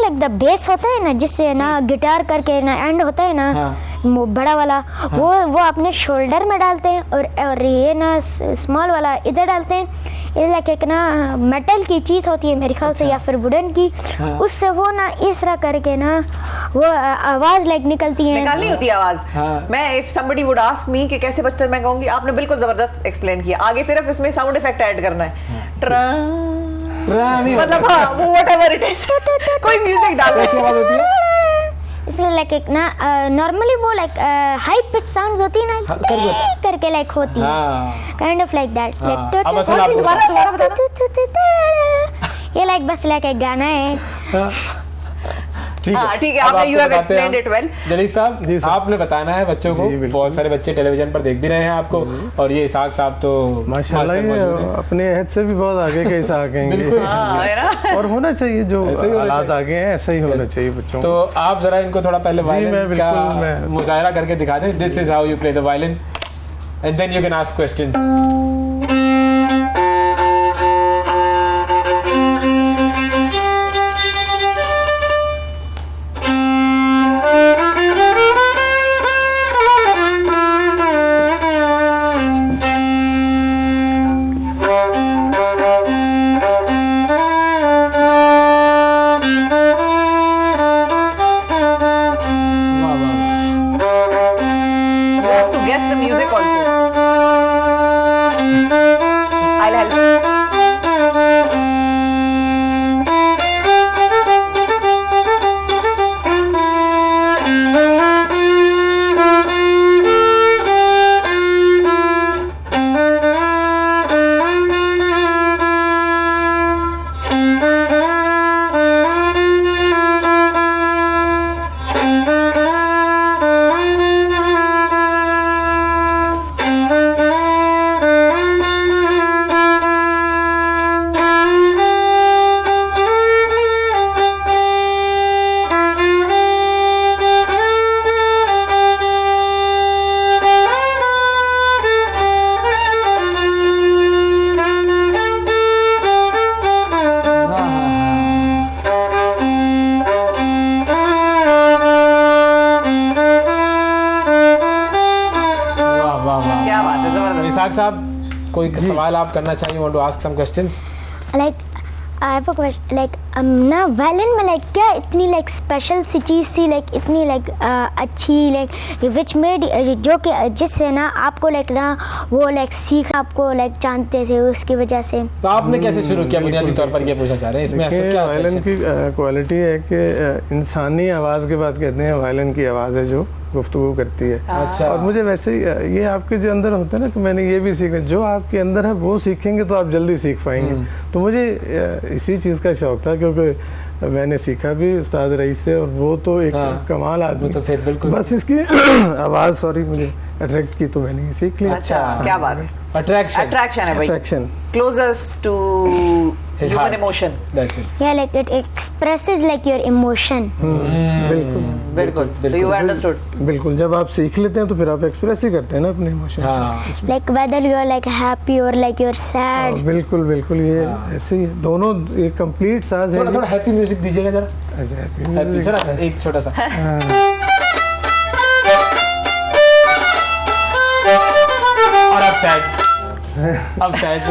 like the bass होता है ना, जिससे ना guitar करके ना and होता है ना, बड़ा वाला, वो अपने शोल्डर में डालते हैं और ये ना स्मॉल वाला इधर डालते हैं। ये लाइक एक ना मेटल की चीज़ होती है मेरे ख्याल से, या फिर वुडन की, उससे वो ना इस तरह करके ना वो आवाज़ लाइक निकलती है, निकालनी होती है आवाज़। मैं if somebody would ask me कि कैसे बजता है, मैं कहूँगी आपने बिल्कुल ज़बरदस्त एक्सप्लेन किया, आगे सिर्फ इसमें साउंड इफेक्ट ऐड करना है। मतलब हाँ, वो whatever it is, कोई म्यूजिक डाल कैसी आवाज होती है? इसलिए लाइक एक ना नॉर्मली वो लाइक हाई पिच साउंड्स होती है ना, करके लाइक होती है, काइंड ऑफ लाइक दैट, ये लाइक बस लाइक एक गाना है। ठीक है, आपने you have explained it well. Jalees साहब, आपने बताना है बच्चों को, बहुत सारे बच्चे टेलीविजन पर देख भी रहे हैं आपको, और ये इसहाक साहब तो माशाल्लाह अपने अहद से भी बहुत आगे के इसहाक हैं, और होना चाहिए, जो हालात आगे हैं ऐसा ही होना चाहिए बच्चों। तो आप जरा इनको थोड़ा पहले वायलिन का मुजाहिरा करके दिखा दें। This is how you play the violin and then you can ask questions. Ishaq साहब, कोई सवाल आप करना चाहिए? Want to ask some questions? Like I have a question. Like ना वायलिन में like क्या इतनी like स्पेशल सी चीज़ थी, like इतनी like अच्छी like which made जो कि जिससे ना आपको like ना वो like सीख आपको like जानते थे उसकी वजह से। तो आपने कैसे शुरू किया, बुनियादी तौर पर ये पूछना चाह रहे हैं? इसमें क्या वायलिन की क्वालिटी है कि इंसानी आवाज़ के बाद कहते हैं वायलिन की आवाज़ है जो गुफ्तगू करती है। अच्छा। और मुझे वैसे ही ये आपके जो अंदर होता है ना, कि मैंने ये भी सीखा, जो आपके अंदर है वो सीखेंगे तो आप जल्दी सीख पाएंगे। तो मुझे इसी चीज़ का शौक था, क्योंकि मैंने सीखा भी उस्ताद रईस से, और वो तो एक कमाल आदमी, तो फिर बिल्कुल बस इसकी आवाज़ सॉरी मुझे अट्रैक्ट की तो मैंने ये सीख लिया। अच्छा, क्या बात है, अट्रैक्शन है भाई, attraction closest to human emotion. That's it. Yeah, like it expresses like your emotion. बिल्कुल। So you understood. बिल्कुल, जब आप सीख लेते हैं तो फिर आप एक्सप्रेस ही करते हैं ना अपने emotion. Like whether you are like happy or like you're sad. बिल्कुल बिल्कुल, ये ऐसे ही है, दोनों एक कंप्लीट साज है। थोड़ा हैप्पी म्यूजिक दीजिएगा जरा। अच्छा, हैप्पी जरा सा, एक छोटा सा। और अब सैड, अब sad.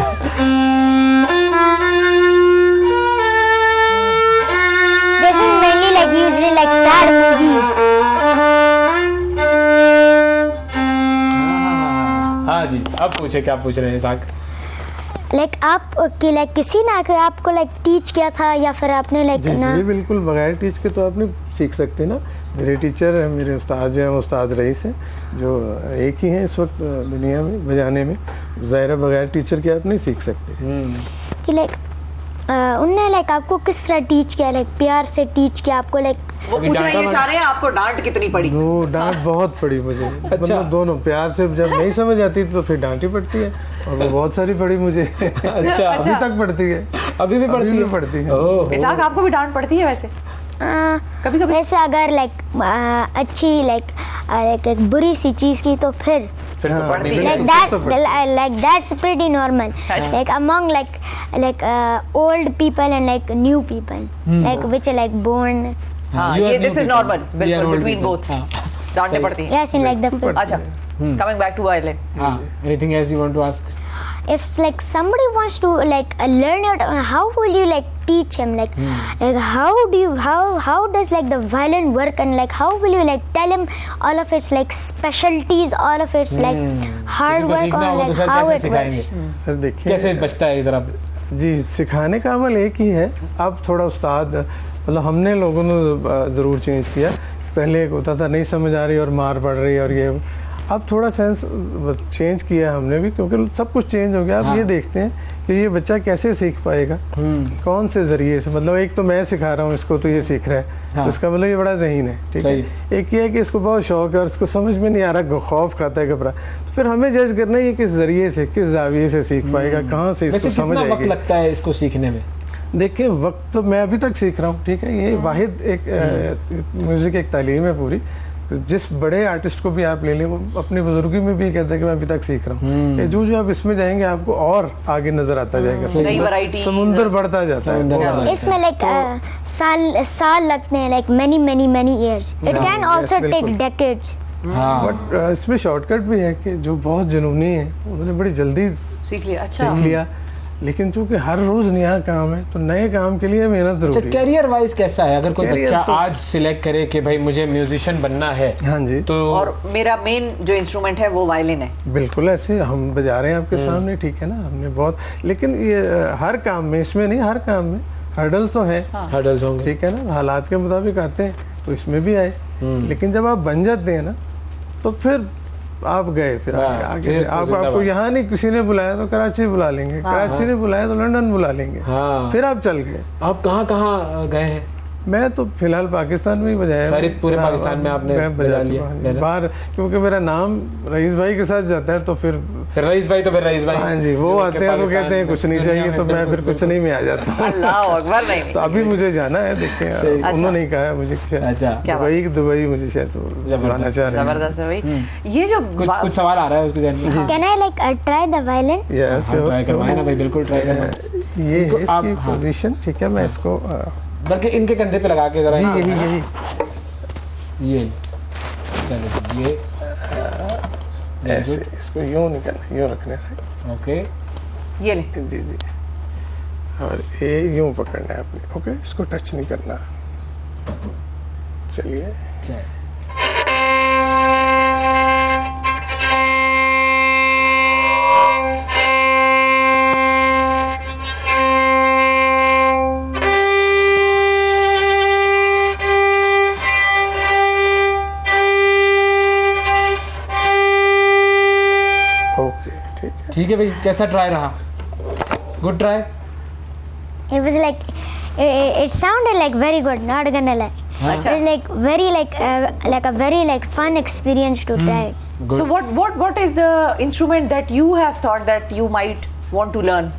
This is mainly like usually like sad movies. हाँ जी, अब पूछे, क्या पूछ रहे हैं इसाक? Like आप कि like किसी ने आके आपको like टीच किया था, या फिर आपने like जी ना? जी बिल्कुल, बगैर टीच के तो आप नहीं सीख सकते ना। मेरे टीचर, मेरे उस्ताद जो हैं, उस्ताद रईस हैं, जो एक ही हैं इस वक्त दुनिया में बजाने में। ज़ाहिर है बगैर टीचर के आप नहीं सीख सकते। कि like उनने like आपको किस तरह टीच किया, like प्यार से टीच किया आपको, like वो पूछना ये चाह रहे हैं आपको डांट कितनी पड़ी? वो डांट बहुत पड़ी मुझे। मतलब दोनों प्यार से, जब नहीं समझ आती तो फिर डांट ही पड़ती है, और वो बहुत सारी पड़ी मुझे। अच्छा, अभी तक पड़ती है, अभी भी पड़ती है। इसाक आपको भी डांट पड़ती है वैसे? कभी कभी वैसे अगर like अच्छी like एक बुरी सी चीज की तो फिर तो पढ़नी like that's pretty normal, like among like old people and like new people, like which are like born. ये this is normal, बिल्कुल, between both डांटने पड़ती है। Yes, in like the अच्छा, coming back to violin. Anything else you want to ask? If like somebody wants to like learn it, how will you like teach him, like how does like the violin work, and like how will you like tell him all of its like specialties, all of its like hard work, or like how it works? Sir देखिए कैसे बचता है जरा? जी, सिखाने का अमल एक ही है। अब थोड़ा उस्ताद, मतलब हमने लोगों ने ज़रूर चेंज किया। पहले एक होता था नहीं समझ आ रही और मार पड़ रही और ये, अब थोड़ा सेंस चेंज किया हमने भी, क्योंकि सब कुछ चेंज हो गया। अब ये देखते हैं कि ये बच्चा कैसे सीख पाएगा, कौन से ज़रिए से। मतलब एक तो मैं सिखा रहा हूँ इसको तो ये सीख रहा है, तो इसका मतलब ये बड़ा ज़हीन है, ठीक है। एक ये है कि इसको बहुत शौक है और इसको समझ में नहीं आ रहा, खौफ खाता है, घबरा, तो फिर हमें जज करना है ये किस ज़रिए से, किस जाविये से सीख पाएगा, कहाँ से इसको समझ आएगी। वक्त लगता है इसको सीखने में? देखिए वक्त तो मैं अभी तक सीख रहा हूँ, ठीक है। ये वाहिद एक म्यूज़िक एक तालीम है पूरी। जिस बड़े आर्टिस्ट को भी आप ले लें, वो अपनी बुजुर्गी में भी कहता है कि मैं अभी तक सीख रहा हूँ। जो आप इसमें जाएंगे आपको और आगे नजर आता जाएगा, समुंदर बढ़ता जाता है। इसमें लाइक साल लगते हैं, like many years. It can also take decades. But इसमें शॉर्टकट भी है कि जो बहुत जुनूनी है उन्होंने बड़ी जल्दी सीख लिया। लेकिन चूंकि हर रोज नया काम है तो नए काम के लिए मेहनत जरूरी है। करियर वाइज कैसा है? अगर कोई बच्चा आज सिलेक्ट करे कि भाई मुझे म्यूजिशियन बनना है, हाँ जी, तो और मेरा मेन जो इंस्ट्रूमेंट है वो वायलिन है, बिल्कुल ऐसे हम बजा रहे हैं आपके सामने, ठीक है ना। हमने बहुत, लेकिन ये हर काम में, इसमें नहीं, हर काम में हर्डल तो है, हर्डल्स होंगे, ठीक है ना। हालात के मुताबिक आते हैं तो इसमें भी आए, लेकिन जब आप बन जाते हैं ना तो फिर आप गए, फिर आगे से आपको यहाँ नहीं किसी ने बुलाया तो कराची बुला लेंगे, कराची ने बुलाया तो लंदन बुला लेंगे, फिर आप चल गए। आप कहाँ गए हैं? मैं तो फिलहाल पाकिस्तान में ही बजाया, सारे पूरे पाकिस्तान में आपने बजा लिया बाहर, क्योंकि मेरा नाम रईस भाई के साथ जाता है तो फिर रईस भाई, तो फिर रईस भाई, हाँ जी, वो आते हैं तो कहते हैं कुछ नहीं चाहिए, तो मैं फिर कुछ नहीं में आ जाता हूँ। अल्लाह अकबर। नहीं तो अभी मुझे जाना है, देखिए उन्होंने कहा मुझे दुबई मुझे शायद बुलाना चाह रहे हैं। जबरदस्त है भाई। ये जो कुछ सवाल आ रहा है उसके जहन में, can I like try the violin? Yes, try करवाएं ना भाई, बिल्कुल ट्राई करवाएं। ये है इसकी पोजीशन, ठीक है। मैं इसको बल्कि इनके कंधे पे लगा के जरा, जी यही ये चलो ये ऐसे इसको यूं नहीं करना, यूं रखना है। ओके, ये ले। जी जी, और ये यूं पकड़ना है आपने। ओके, इसको टच नहीं करना। चलिए, ओके, ठीक है। ठीक है भाई, कैसा ट्राई रहा? Good try. It was like it sounded like very good, not gonna lie. It was like very like a very like fun experience to try. So what is the instrument that you have thought that you might want to learn?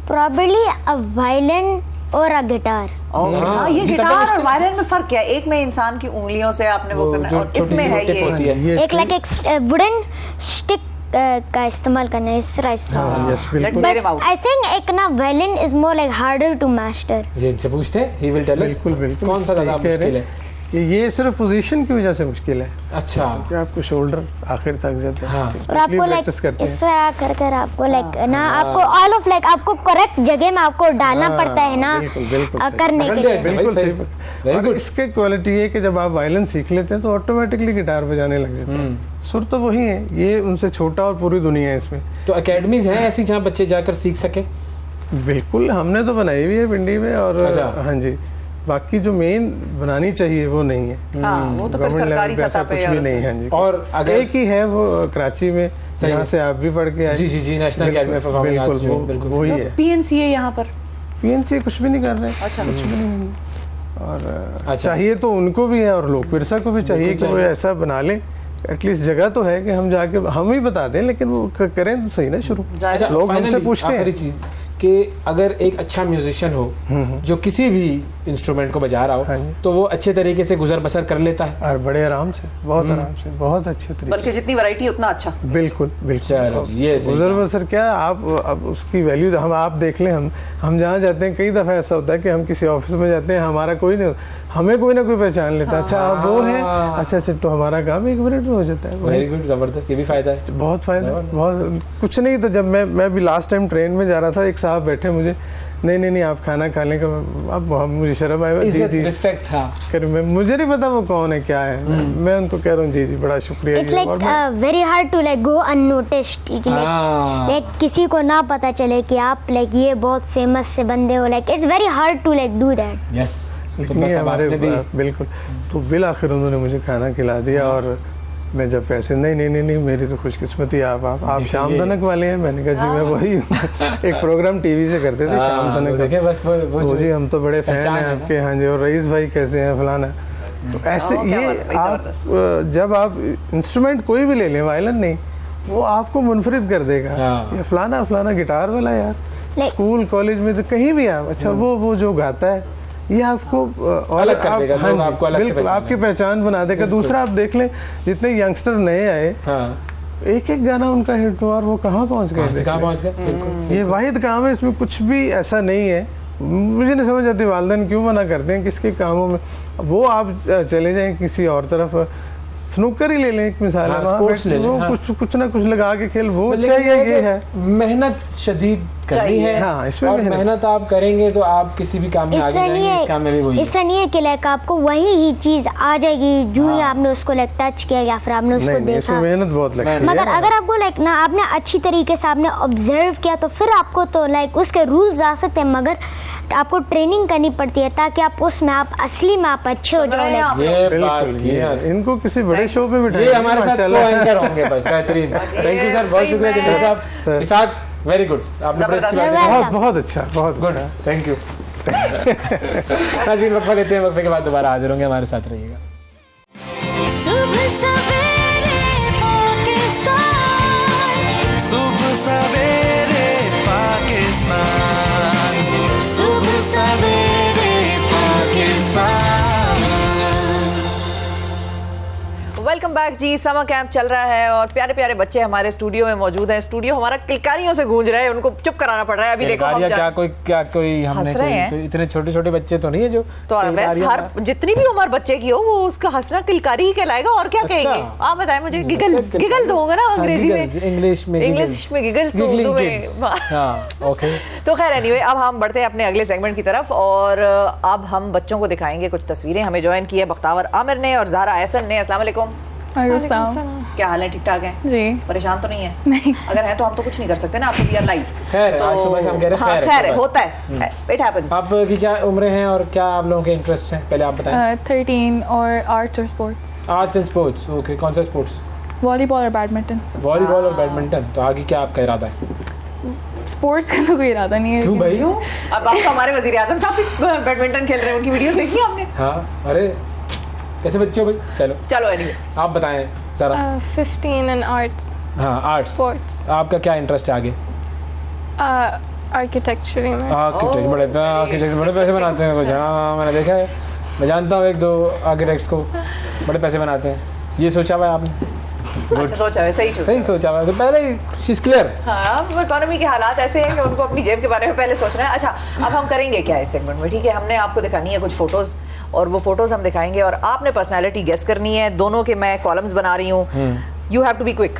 Probably a violin or a guitar. हाँ, ये guitar और violin में फर्क क्या है? एक में इंसान की उंगलियों से आपने वो करना है और इसमें है ये एक like एक wooden stick का इस्तेमाल करना है, इस तरह इस्तेमाल। यस, बिल्कुल। But I think एक ना violin is more like harder to master. जिनसे पूछते हैं, he will tell us। बिल्कुल बिल्कुल, कौन सा ज्यादा सही कह रहे मुश्किल हैं है? कि ये सिर्फ पोजीशन की वजह से मुश्किल है। अच्छा, कि आपको शोल्डर आखिर तक जाता है। हाँ। और आपको लाइक इस तरह कर कर आपको लाइक ना आपको ऑल ऑफ लाइक आपको करेक्ट जगह में आपको डालना पड़ता है ना करने के लिए। बिल्कुल सही। और इसके क्वालिटी है कि जब आप वायलिन सीख लेते हैं तो ऑटोमेटिकली गिटार बजाने लग जाते हैं। सुर तो वही है, ये उनसे छोटा और पूरी दुनिया है इसमें। तो एकेडमीज हैं ऐसी जहाँ बच्चे जाकर सीख सके? बिल्कुल, हमने तो बनाई हुई है पिंडी में। और हाँ जी, बाकी जो मेन बनानी चाहिए वो नहीं है। वो तो गवर्नमेंट लेवल पे ऐसा कुछ भी नहीं है जी। और अगर एक ही है वो कराची में, जहाँ से आप भी पढ़ के आए। जी जी जी, National Academy of Performing Arts. बिल्कुल वही है। PNCA यहाँ पर PNCA कुछ भी नहीं कर रहे। अच्छा, कुछ भी नहीं। और चाहिए तो उनको भी है और लोक विरसा को भी चाहिए कि वो ऐसा बना ले। एटलीस्ट जगह तो है कि हम जाके हम ही बता दें, लेकिन वो करें तो सही ना शुरू। लोग हमसे पूछते हैं। आखिरी चीज कि अगर एक अच्छा म्यूजिशियन हो जो किसी भी इंस्ट्रूमेंट को बजा रहा हो तो वो अच्छे तरीके से गुजर बसर कर लेता है और बड़े आराम से, बहुत आराम से, बहुत अच्छे तरीके। बल्कि जितनी वैरायटी उतना अच्छा। बिल्कुल बिल्कुल। ये गुजर बसर क्या, आप अब उसकी वैल्यू हम आप देख लें। हम जहाँ जाते हैं कई दफ़ा ऐसा होता है कि हम किसी ऑफिस में जाते हैं, हमारा कोई नहीं, हमें कोई ना कोई पहचान लेता है। अच्छा आप वो है, अच्छा अच्छा, तो हमारा काम 1 मिनट में हो जाता है। वेरी गुड, जबरदस्त। ये भी फायदा है, बहुत फायदा, बहुत कुछ नहीं। तो जब मैं भी लास्ट टाइम ट्रेन में जा रहा था, एक साहब बैठे मुझे, नहीं आप खाना खा लें। अब मुझे शर्म आया। जी जी, रिस्पेक्ट। हाँ, मुझे नहीं पता वो कौन है क्या है। मैं उनको कह रहा हूँ जी जी बड़ा शुक्रिया। It's like very hard to like go unnoticed, like किसी को ना पता चले कि आप लाइक ये बहुत फेमस से बंदे हो। Like it's very hard to like do that. Yes, लेकिन ये हमारे बिल्कुल। तो बिल आखिर उन्होंने मुझे खाना खिला दिया। और मैं जब पैसे नहीं मेरी तो खुशकिस्मती। आप शाम तनक वाले हैं? मैंने कहा जी मैं वही एक प्रोग्राम टीवी से करते थे शाम तनक। बस वो जी हम तो बड़े फैन हैं आपके। हाँ जी, और रईस भाई कैसे हैं फलाना। तो ऐसे ये आप जब आप इंस्ट्रूमेंट कोई भी ले लें, वायलिन नहीं, वो आपको मुनफरिद कर देगा। ये फलाना गिटार वाला यार, स्कूल कॉलेज में तो कहीं भी आप, अच्छा वो जो गाता है ये आपको अलग कर देगा। हाँ आपको अलग बिल्कुल आपकी पहचान बना देगा। दूसरा आप देख लें, जितने यंगस्टर नए आए, एक गाना उनका हिट हुआ और वो कहाँ पहुँच गए। ये वाहिद काम है, इसमें कुछ भी ऐसा नहीं है। मुझे नहीं समझ आती वालिदैन क्यों मना करते हैं किसके कामों में। वो आप चले जाएं किसी और तरफ, स्नूकर ही ले लें एक मिसाल है, स्पोर्ट्स ले लें, कुछ ना कुछ लगा के खेल, वो अच्छा ये है। मेहनत शदीद करनी है। हाँ, इसमें और मेहनत आप करेंगे तो आप किसी भी काम में आगे जाएंगे। इस काम में भी वही। इससे नहीं है कि लाइक आपको वही ही चीज आ जाएगी जो ही आपने उसको लाइक टच किया या फिर आपने उसको देखा। इसमें मेहनत बहुत लगती है। मगर अगर आपको लाइक ना आपने अच्छी तरीके से आपने ऑब्जर्व किया तो फिर आपको तो लाइक उसके रूल्स आ सकते हैं, मगर आपको ट्रेनिंग करनी पड़ती है ताकि आप उसमें आप असली में आप अच्छे हो जाओ। ये बात की है। इनको किसी बड़े शो पे बिठाएं, ये हमारे साथ को-एंकर होंगे बस। बेहतरीन, थैंक यू सर, बहुत शुक्रिया जमील साहब। इसाक, वेरी गुड, आपने बड़ी अच्छी बात की। बहुत अच्छा, बहुत गुड, थैंक यू। नाज़रीन, वक्फा लेते हैं, वक्फे के बाद दोबारा हाजिर होंगे, हमारे साथ रहिएगा। सुबह सवेरे पाकिस्तान, सुबह सवेरे पाकिस्तान, सुबह सवेरे पाकिस्तान। वेलकम बैक जी। समर कैंप चल रहा है और प्यारे प्यारे बच्चे हमारे स्टूडियो में मौजूद हैं। स्टूडियो हमारा किलकारियों से गूंज रहा है, उनको चुप कराना पड़ रहा है। अभी देखो हम कोई हमने कोई इतने छोटे छोटे बच्चे तो नहीं है जो तो वैसे हर जितनी भी उम्र बच्चे की हो वो उसका हंसना किलकारी ही कहलाएगा। और क्या कहेंगे आप बताएं मुझे? गिगल तो होगा ना अंग्रेजी में, इंग्लिश में गिगल तो उर्दू में। ओके तो खैर एनीवे अब हम बढ़ते हैं अपने अगले सेगमेंट की तरफ और अब हम बच्चों को दिखाएंगे कुछ तस्वीरें। हमें ज्वाइन की है बख्तावर आमिर ने और ज़हरा एहसन ने। अस्सलाम वालेकुम। क्या हाल है? ठीक ठाक है जी? परेशान तो नहीं है? नहीं। अगर है तो हम तो कुछ नहीं कर सकते ना, आप तो वी आर लाइव। खैर आज सुबह से हम कह रहे हैं खैर होता है, इट हैपेंस। आपकी क्या उम्रें हैं और क्या आप लोगों के इंटरेस्ट हैं पहले आप बताएं। 13 और आर्ट्स और sports. Arts and sports, okay. कौन सा स्पोर्ट्स? वॉलीबॉल और बैडमिंटन। वॉलीबॉल और बैडमिंटन। तो आगे क्या आपका इरादा है? स्पोर्ट्स का तो कोई इरादा नहीं है। क्यों भाई? अब आप हमारे वजीर आजम साहब बैडमिंटन खेल रहे हैं, उनकी वीडियो देखी आपने? हाँ, अरे कैसे बच्चे हो भाई? चलो एनीवे आप बताएं जरा। 15 एंड आर्ट्स। हाँ आर्ट्स। स्पोर्ट्स। आपका क्या इंटरेस्ट है आगे? आर्किटेक्चर में। आर्किटेक्ट बड़े पैसे बनाते हैं कुछ। हाँ मैंने देखा है, मैं जानता हूँ एक दो आर्किटेक्ट्स को, बड़े पैसे बनाते हैं। ये सोचा हुआ है आपने? अच्छा सोचा है, सही सोचा हुआ है। तो पहले ही शीज़ क्लियर। हाँ, इकोनॉमी के हालात ऐसे हैं कि उनको अपनी जेब के बारे में पहले सोचना है। अच्छा अब हम करेंगे क्या इस सेगमेंट में? ठीक है, हमने आपको दिखानी है कुछ फोटोज और वो फोटोज हम दिखाएंगे और आपने पर्सनालिटी गेस करनी है। दोनों के मैं कॉलम्स बना रही हूँ, you have to be quick.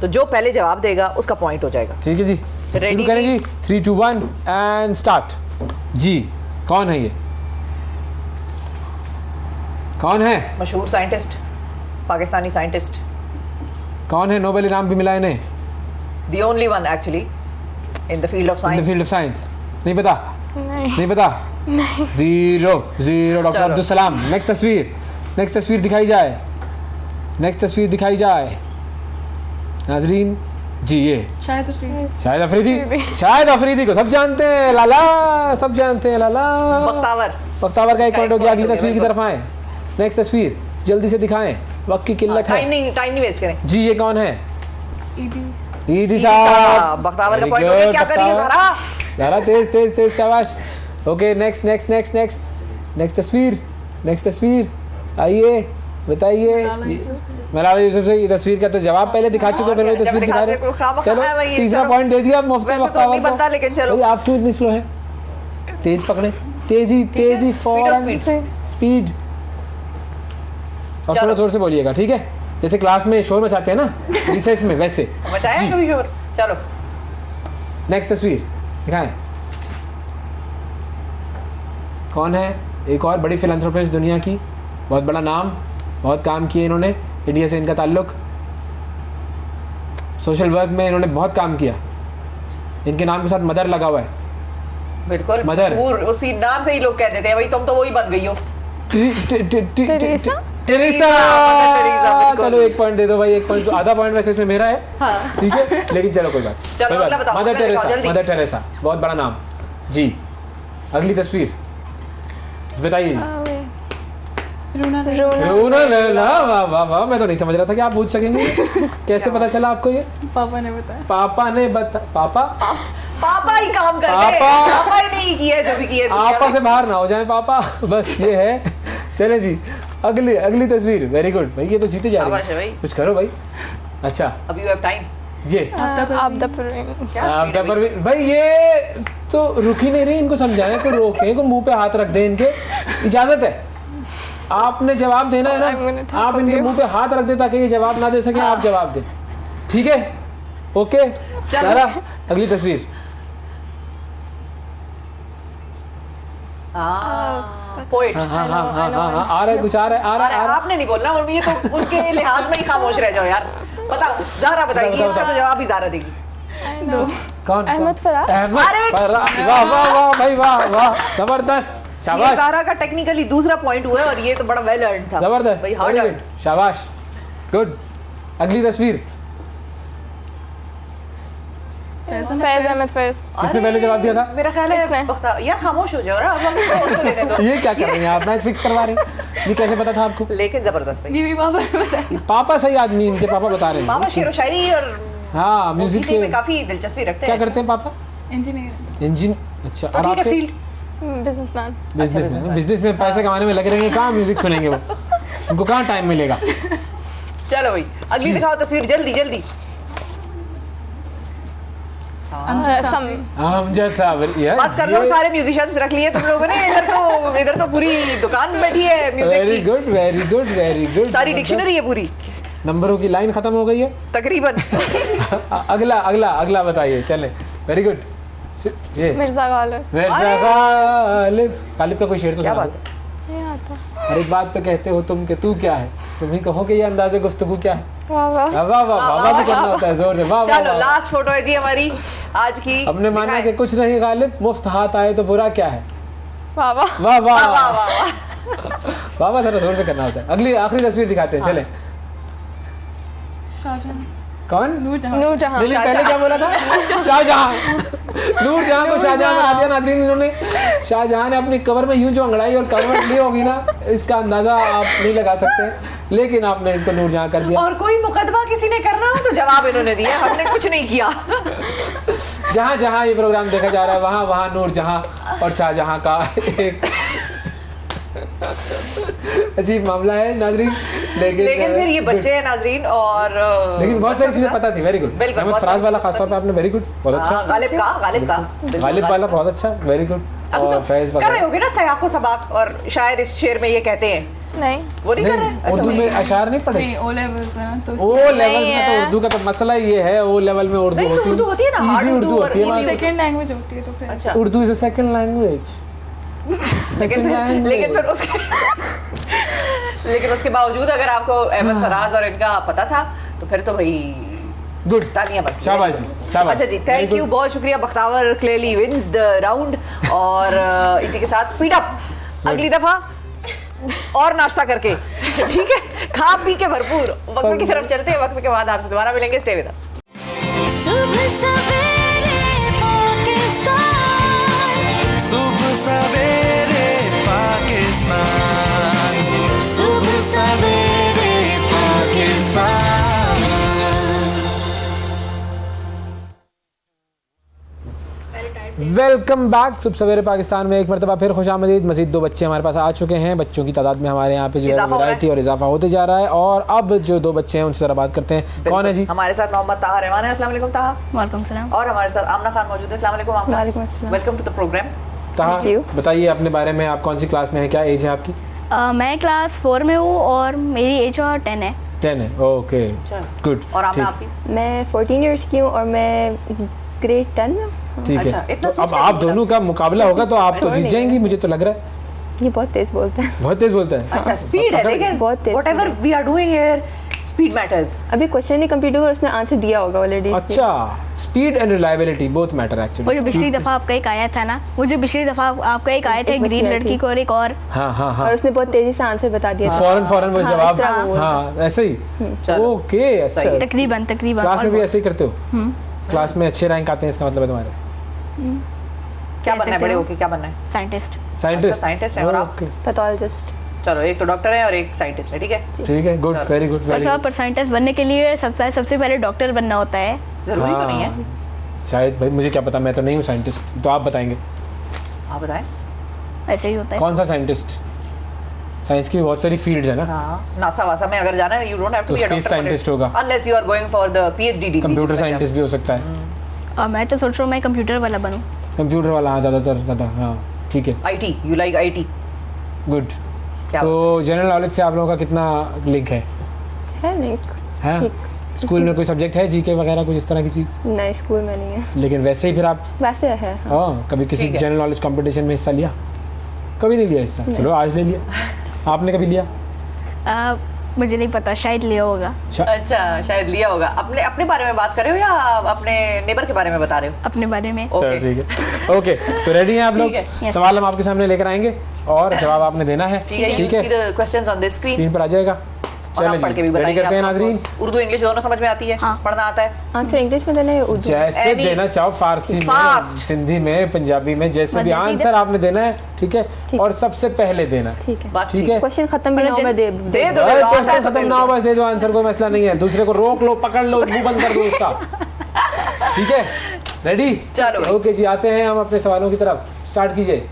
तो जो पहले जवाब देगा उसका पॉइंट हो जाएगा। ठीक है जी, रेडी करेंगे। 3 2 1 एंड स्टार्ट। जी कौन है ये? कौन है? मशहूर साइंटिस्ट, पाकिस्तानी साइंटिस्ट। कौन है? नोबेल इनाम भी मिला इन्हें। The only one actually in the field of science. In the field of science. नहीं पता? नहीं पता? नहीं। Zero doctor Abdul Salam. Next तस्वीर दिखाई जाए। नाजरीन जी ये शाहिद अफरीदी को सब जानते हैं, लाला सब जानते हैं। लाला बख्तावर का एक पॉइंट हो गया। अगली तस्वीर की तरफ आए। नेक्स्ट तस्वीर जल्दी से दिखाएं, वक्त की किल्लत है। टाइम नहीं वेस्ट करें जी। ये कौन है? ईदी साहब। बख्तावर का पॉइंट हो गया। क्या कर रही है ज़हरा? तेज शाबाश। ओके नेक्स्ट तस्वीर आइए बताइए। मलाला यूसुफ से ये तस्वीर का तो जवाब पहले दिखा चुके, फिर वही तस्वीर दिखा रहे। चलो तीसरा पॉइंट दे दिया मुफ्त में बख्तावर को। लेकिन चलो आप क्यों इतनी स्लो है? तेज पकड़े, तेजी फौरन स्पीड। और थोड़ा जोर से बोलिएगा, ठीक है? जैसे क्लास में शोर मचाते हैं ना रिसेस में, वैसे मचाया कभी शोर। चलो नेक्स्ट तस्वीर दिखाएं। कौन है? एक और बड़ी फिलैंथ्रोपिस्ट दुनिया की, बहुत बड़ा नाम, बहुत काम किए इन्होंने। इंडिया से इनका ताल्लुक, सोशल वर्क में इन्होंने बहुत काम किया। इनके नाम के साथ मदर लगा हुआ है। बिल्कुल मदर, उसी नाम से ही लोग कह देते हैं भाई तुम तो वही बन गई हो। टेरेसा। चलो एक पॉइंट दे दो भाई, एक पॉइंट। आधा पॉइंट वैसे इसमें मेरा है, ठीक है? लेकिन चलो कोई बात। मदर टेरेसा बहुत बड़ा नाम जी। अगली तस्वीर बताइए जी। रोना वाह, मैं तो नहीं समझ रहा था कि आप पूछ सकेंगे। कैसे पता चला आपको ये? पापा ने बताया। पापा ही काम करते हैं, पापा ही नहीं किया जो भी किया। आपा से बाहर ना हो जाए पापा, बस ये है। चले जी अगली तस्वीर। वेरी गुड भाई, ये तो जीते जा रहे हैं। कुछ करो भाई। अच्छा अभी यू हैव टाइम। ये भाई ये तो रुक ही नहीं रही। इनको समझाएं, कोई रोके, कोई मुंह पे हाथ रख दे। इनके इजाजत है, आपने जवाब देना है ना। आप इनके मुंह पे हाथ रख दे ताकि ये जवाब ना दे सके। आप जवाब दें, ठीक है? ओके ज़हरा अगली तस्वीर। पोएट। हाँ, आ रहा है कुछ, आ रहा है। आपने नहीं बोलना, और ये तो उनके लिहाज में ही खामोश रह जाओ यार। बताओ, ज़हरा बताएगी, इसका तो जवाब ही ज़हरा देगी। कौन? अहमद फराज। वाह भाई, वाह जबरदस्त, शाबाश। ज़हरा का टेक्निकली दूसरा पॉइंट हुआ है और ये तो बड़ा वेल अर्न्ड था। जबरदस्त, शाबाश, गुड। अगली तस्वीर। फैज अहमद फैज। किसने पहले जवाब दिया था? मेरा ख्याल है यार खामोश हो जाओ ना। ये क्या कर रही हैं आप? मैच फिक्स करवा रही हैं। ये कैसे पता था आपको? लेकिन जबरदस्त भाई। ये भी पापा ने बताया। पापा सही आदमी, इनके पापा बता रहे हैं। पापा शेर व शायरी और हाँ म्यूजिक में काफी दिलचस्पी रखते हैं। क्या करते हैं पापा? इंजीनियर। अच्छा, और आपके? बिजनेसमैन। बिजनेस में पैसे कमाने में लगे रहेंगे, कहाँ म्यूजिक सुनेंगे वो? उनको कहाँ टाइम मिलेगा? चलो भाई अगली दिखाओ तस्वीर जल्दी जल्दी। अमजद साहब बस कर लो, सारे म्यूजिशियंस रख लिए तुम लोगों ने। इधर तो पूरी दुकान बैठी है म्यूजिक वेरी की। Good very good very good. सारी डिक्शनरी है पूरी। नंबरों की लाइन खत्म हो गई है तकरीबन। अगला अगला अगला बताइए चले। Very good. ये मिर्जा गालिब। मिर्जा गालिब। गालिब का कोई शेर तो क्या सुना बात दो। नहीं आता। हर एक बात पे कहते हो तुम कि तू क्या है, तुम ही कहो कि ये अंदाज़े गुफ्तगू क्या है। वाह वाह। वाह वाह वाह वाह भी करना होता है जोर से। वाह वाह चलो वाह। लास्ट फोटो है जी हमारी आज की। हमने माना दिखाएं। कि कुछ नहीं गालिब, मुफ्त हाथ आए तो बुरा क्या है। वाह वाह। वाह वाह वाह वाह वाह। वाह वाह, जरा जोर से करना होता है। अगली आखिरी तस्वीर दिखाते हैं चले। शाहजहां। कौन? नूरजहां। नहीं पहले क्या बोला था? शाहजहां। नूरजहां को शाहजहां बना दिया नाज़रीन इन्होंने। शाहजहां ने अपनी कवर में यूं जो अंगड़ाई और करवट ली होगी ना, इसका अंदाजा आप नहीं लगा सकते, लेकिन आपने इनको नूरजहां कर दिया। और कोई मुकदमा किसी ने करना हो तो जवाब इन्होंने दिया, हमने कुछ नहीं किया। जहां जहां ये प्रोग्राम देखा जा रहा है वहां वहां नूरजहां और शाहजहां का एक अजीब मामला है नाजरीन। लेकिन फिर ये बच्चे हैं नाजरीन और लेकिन बहुत सारी चीजें पता थी। Very good. बिल्कुल, अहमद बहुत फराज वाला खासतौर पे आपने वेरी गुड, बहुत अच्छा। गालिब का गालिब वाला बहुत अच्छा, वेरी गुड। अब और तो फैज कर रहे होगे ना सयाको सबाक, और शायर इस शेर में ये कहते हैं नहीं वो नहीं कर रहे। उर्दू में अशार नहीं पढ़े। नहीं ओ लेवल्स है ना तो ओ लेवल में तो उर्दू का तो मसला ये है, ओ लेवल में उर्दू नहीं, तो उर्दू होती है ना, हार्ड Easy उर्दू होती है और ना। सेकंड लैंग्वेज होती है तो फिर अच्छा Urdu is a second language. लेकिन उसके बावजूद अगर आपको अहमद फराज और इनका पता था तो फिर तो भाई गुड, तालियां बजती। शाबाश जी, शाबाश। अच्छा जी, थैंक यू, बहुत शुक्रिया। Bakhtawar clearly wins the round. और इसी के साथ स्पीड अप अगली दफा और नाश्ता करके, ठीक है, खा पी के भरपूर वक्त की तरफ चलते हैं। वक्त के बाद आपसे दोबारा मिलेंगे। Stay with us. सुबह सवेरे पाकिस्तान, सुबह सवेरे पाकिस्तान, सुबह सवेरे पाकिस्तान। Welcome back. सुबह सवेरे पाकिस्तान में एक मरतबा फिर खुशामदीद। मजीद 2 बच्चे हमारे पास आ चुके हैं। बच्चों की तादाद में हमारे यहाँ पे जो है वैरायटी और इजाफा होते जा रहा है। और अब जो 2 बच्चे हैं उनसे जरा बात करते हैं। कौन है जी? हमारे साथ मोहम्मद ताहा रहमान है। अस्सलाम वालेकुम ताहा। वालेकुम सलाम। और हमारे साथ आमना खान मौजूद है। अस्सलाम वालेकुम आमना। वालेकुम अस्सलाम। Welcome to the programme. Taha, बताइए अपने बारे में, आप कौन सी क्लास में हैं, क्या एज है आपकी? मैं क्लास 4 में हूँ और मेरी एज और 10 है। 10 है, ओके गुड। और आमना आपकी? मैं 14 इयर्स की हूँ और मैं ग्रेड 10 में हूँ। ठीक अच्छा, है, इतना तो अब आप दोनों का मुकाबला होगा तो आप तो जीत जाएंगी, मुझे तो लग रहा है। ये बहुत तेज बोलता है। बहुत तेज बोलता है। अच्छा, स्पीड है, देखें बहुत तेज whatever we are doing here, speed matters. अभी क्वेश्चन ही कंप्लीट हुआ और उसने आंसर दिया होगा ऑलरेडी। अच्छा, speed and reliability both matter वो एक्चुअली। जो पिछली दफा आपका एक आया था ना, वो जो पिछली दफा आपका एक आया था, एक ग्रीन लड़की को और एक और, हाँ हाँ हाँ, और उसने बहुत तेजी से आंसर बता दिया। फौरन वो हाँ, जवाब। इस तरह वो हाँ ऐसे ही। चलो। ओके, अच्छा। तकरीबन क्लास में भी ऐसे ही करते हो? क्लास में अच्छे रैंक आते हैं, इसका मतलब है तुम्हारे? क्या बनना है बड़े होके, क्या बनना है? साइंटिस्ट। साइंटिस्ट। साइंटिस्ट है। और आप? पैथोलॉजिस्ट। चलो, एक तो डॉक्टर है और एक साइंटिस्ट है, ठीक है। ठीक है, good, very good, very good. पर साइंटिस्ट बनने के लिए सबसे पहले डॉक्टर बनना होता है। जरूरी तो नहीं है। शायद, भाई मुझे क्या पता, मैं तो नहीं हूँ साइंटिस्ट, तो आप बताएंगे। आप बताएं। ऐसे ही होता है। कौन सा साइंटिस्ट? साइंस की बहुत सारी फील्ड्स है ना। हाँ, नासा वासा में अगर जाना है, you don't have to be a space scientist होगा, unless you are going for the PhD degree. Computer scientist भी हो सकता है। और मैं तो सोच रहा हूँ मैं कंप्यूटर वाला बनूं। कंप्यूटर वाला, हाँ, ज़्यादा, हाँ ठीक है। IT, you like IT? Good. क्या तो जनरल नॉलेज से आप लोगों का कितना लिंक है? लिंक है? स्कूल में कोई सब्जेक्ट है जीके वगैरह, कुछ इस तरह की चीज़? नहीं, स्कूल में नहीं है। लेकिन वैसे ही फिर आप वैसे है। हाँ, कभी किसी जनरल नॉलेज कंपटीशन में हिस्सा लिया? कभी नहीं लिया हिस्सा? चलो आज ले लिया। आपने कभी लिया? मुझे नहीं पता, शायद लिया होगा। अच्छा, शायद लिया होगा। अपने बारे में बात कर रहे हो या अपने नेबर के बारे में बता रहे हो? अपने बारे में। चलो ठीक है, ओके। तो रेडी हैं आप लोग? सवाल हम आपके सामने लेकर आएंगे और जवाब आपने देना है, ठीक है? क्वेश्चंस ऑन द स्क्रीन पर आ जाएगा। चलो पढ़ के भी रेडी करते हैं नाजरीन। उर्दू इंग्लिश दोनों समझ में आती है? हाँ। पढ़ना आता है? आंसर इंग्लिश में देना है, उर्दू जैसे देना चाहो, फारसी में, सिंधी में, पंजाबी में, जैसे भी आंसर आपने देना है, ठीक है? और सबसे पहले देना, ठीक है? बस ठीक है। क्वेश्चन खत्म भी ना हो, मैं दे दो। क्वेश्चन खत्म ना हो, बस दे दो आंसर, कोई मसला नहीं है। दूसरे को रोक लो, पकड़ लो, मुंह बंद कर दो उसका, ठीक है? रेडी? चलो ओके जी, आते हैं हम अपने सवालों की तरफ। स्टार्ट कीजिए।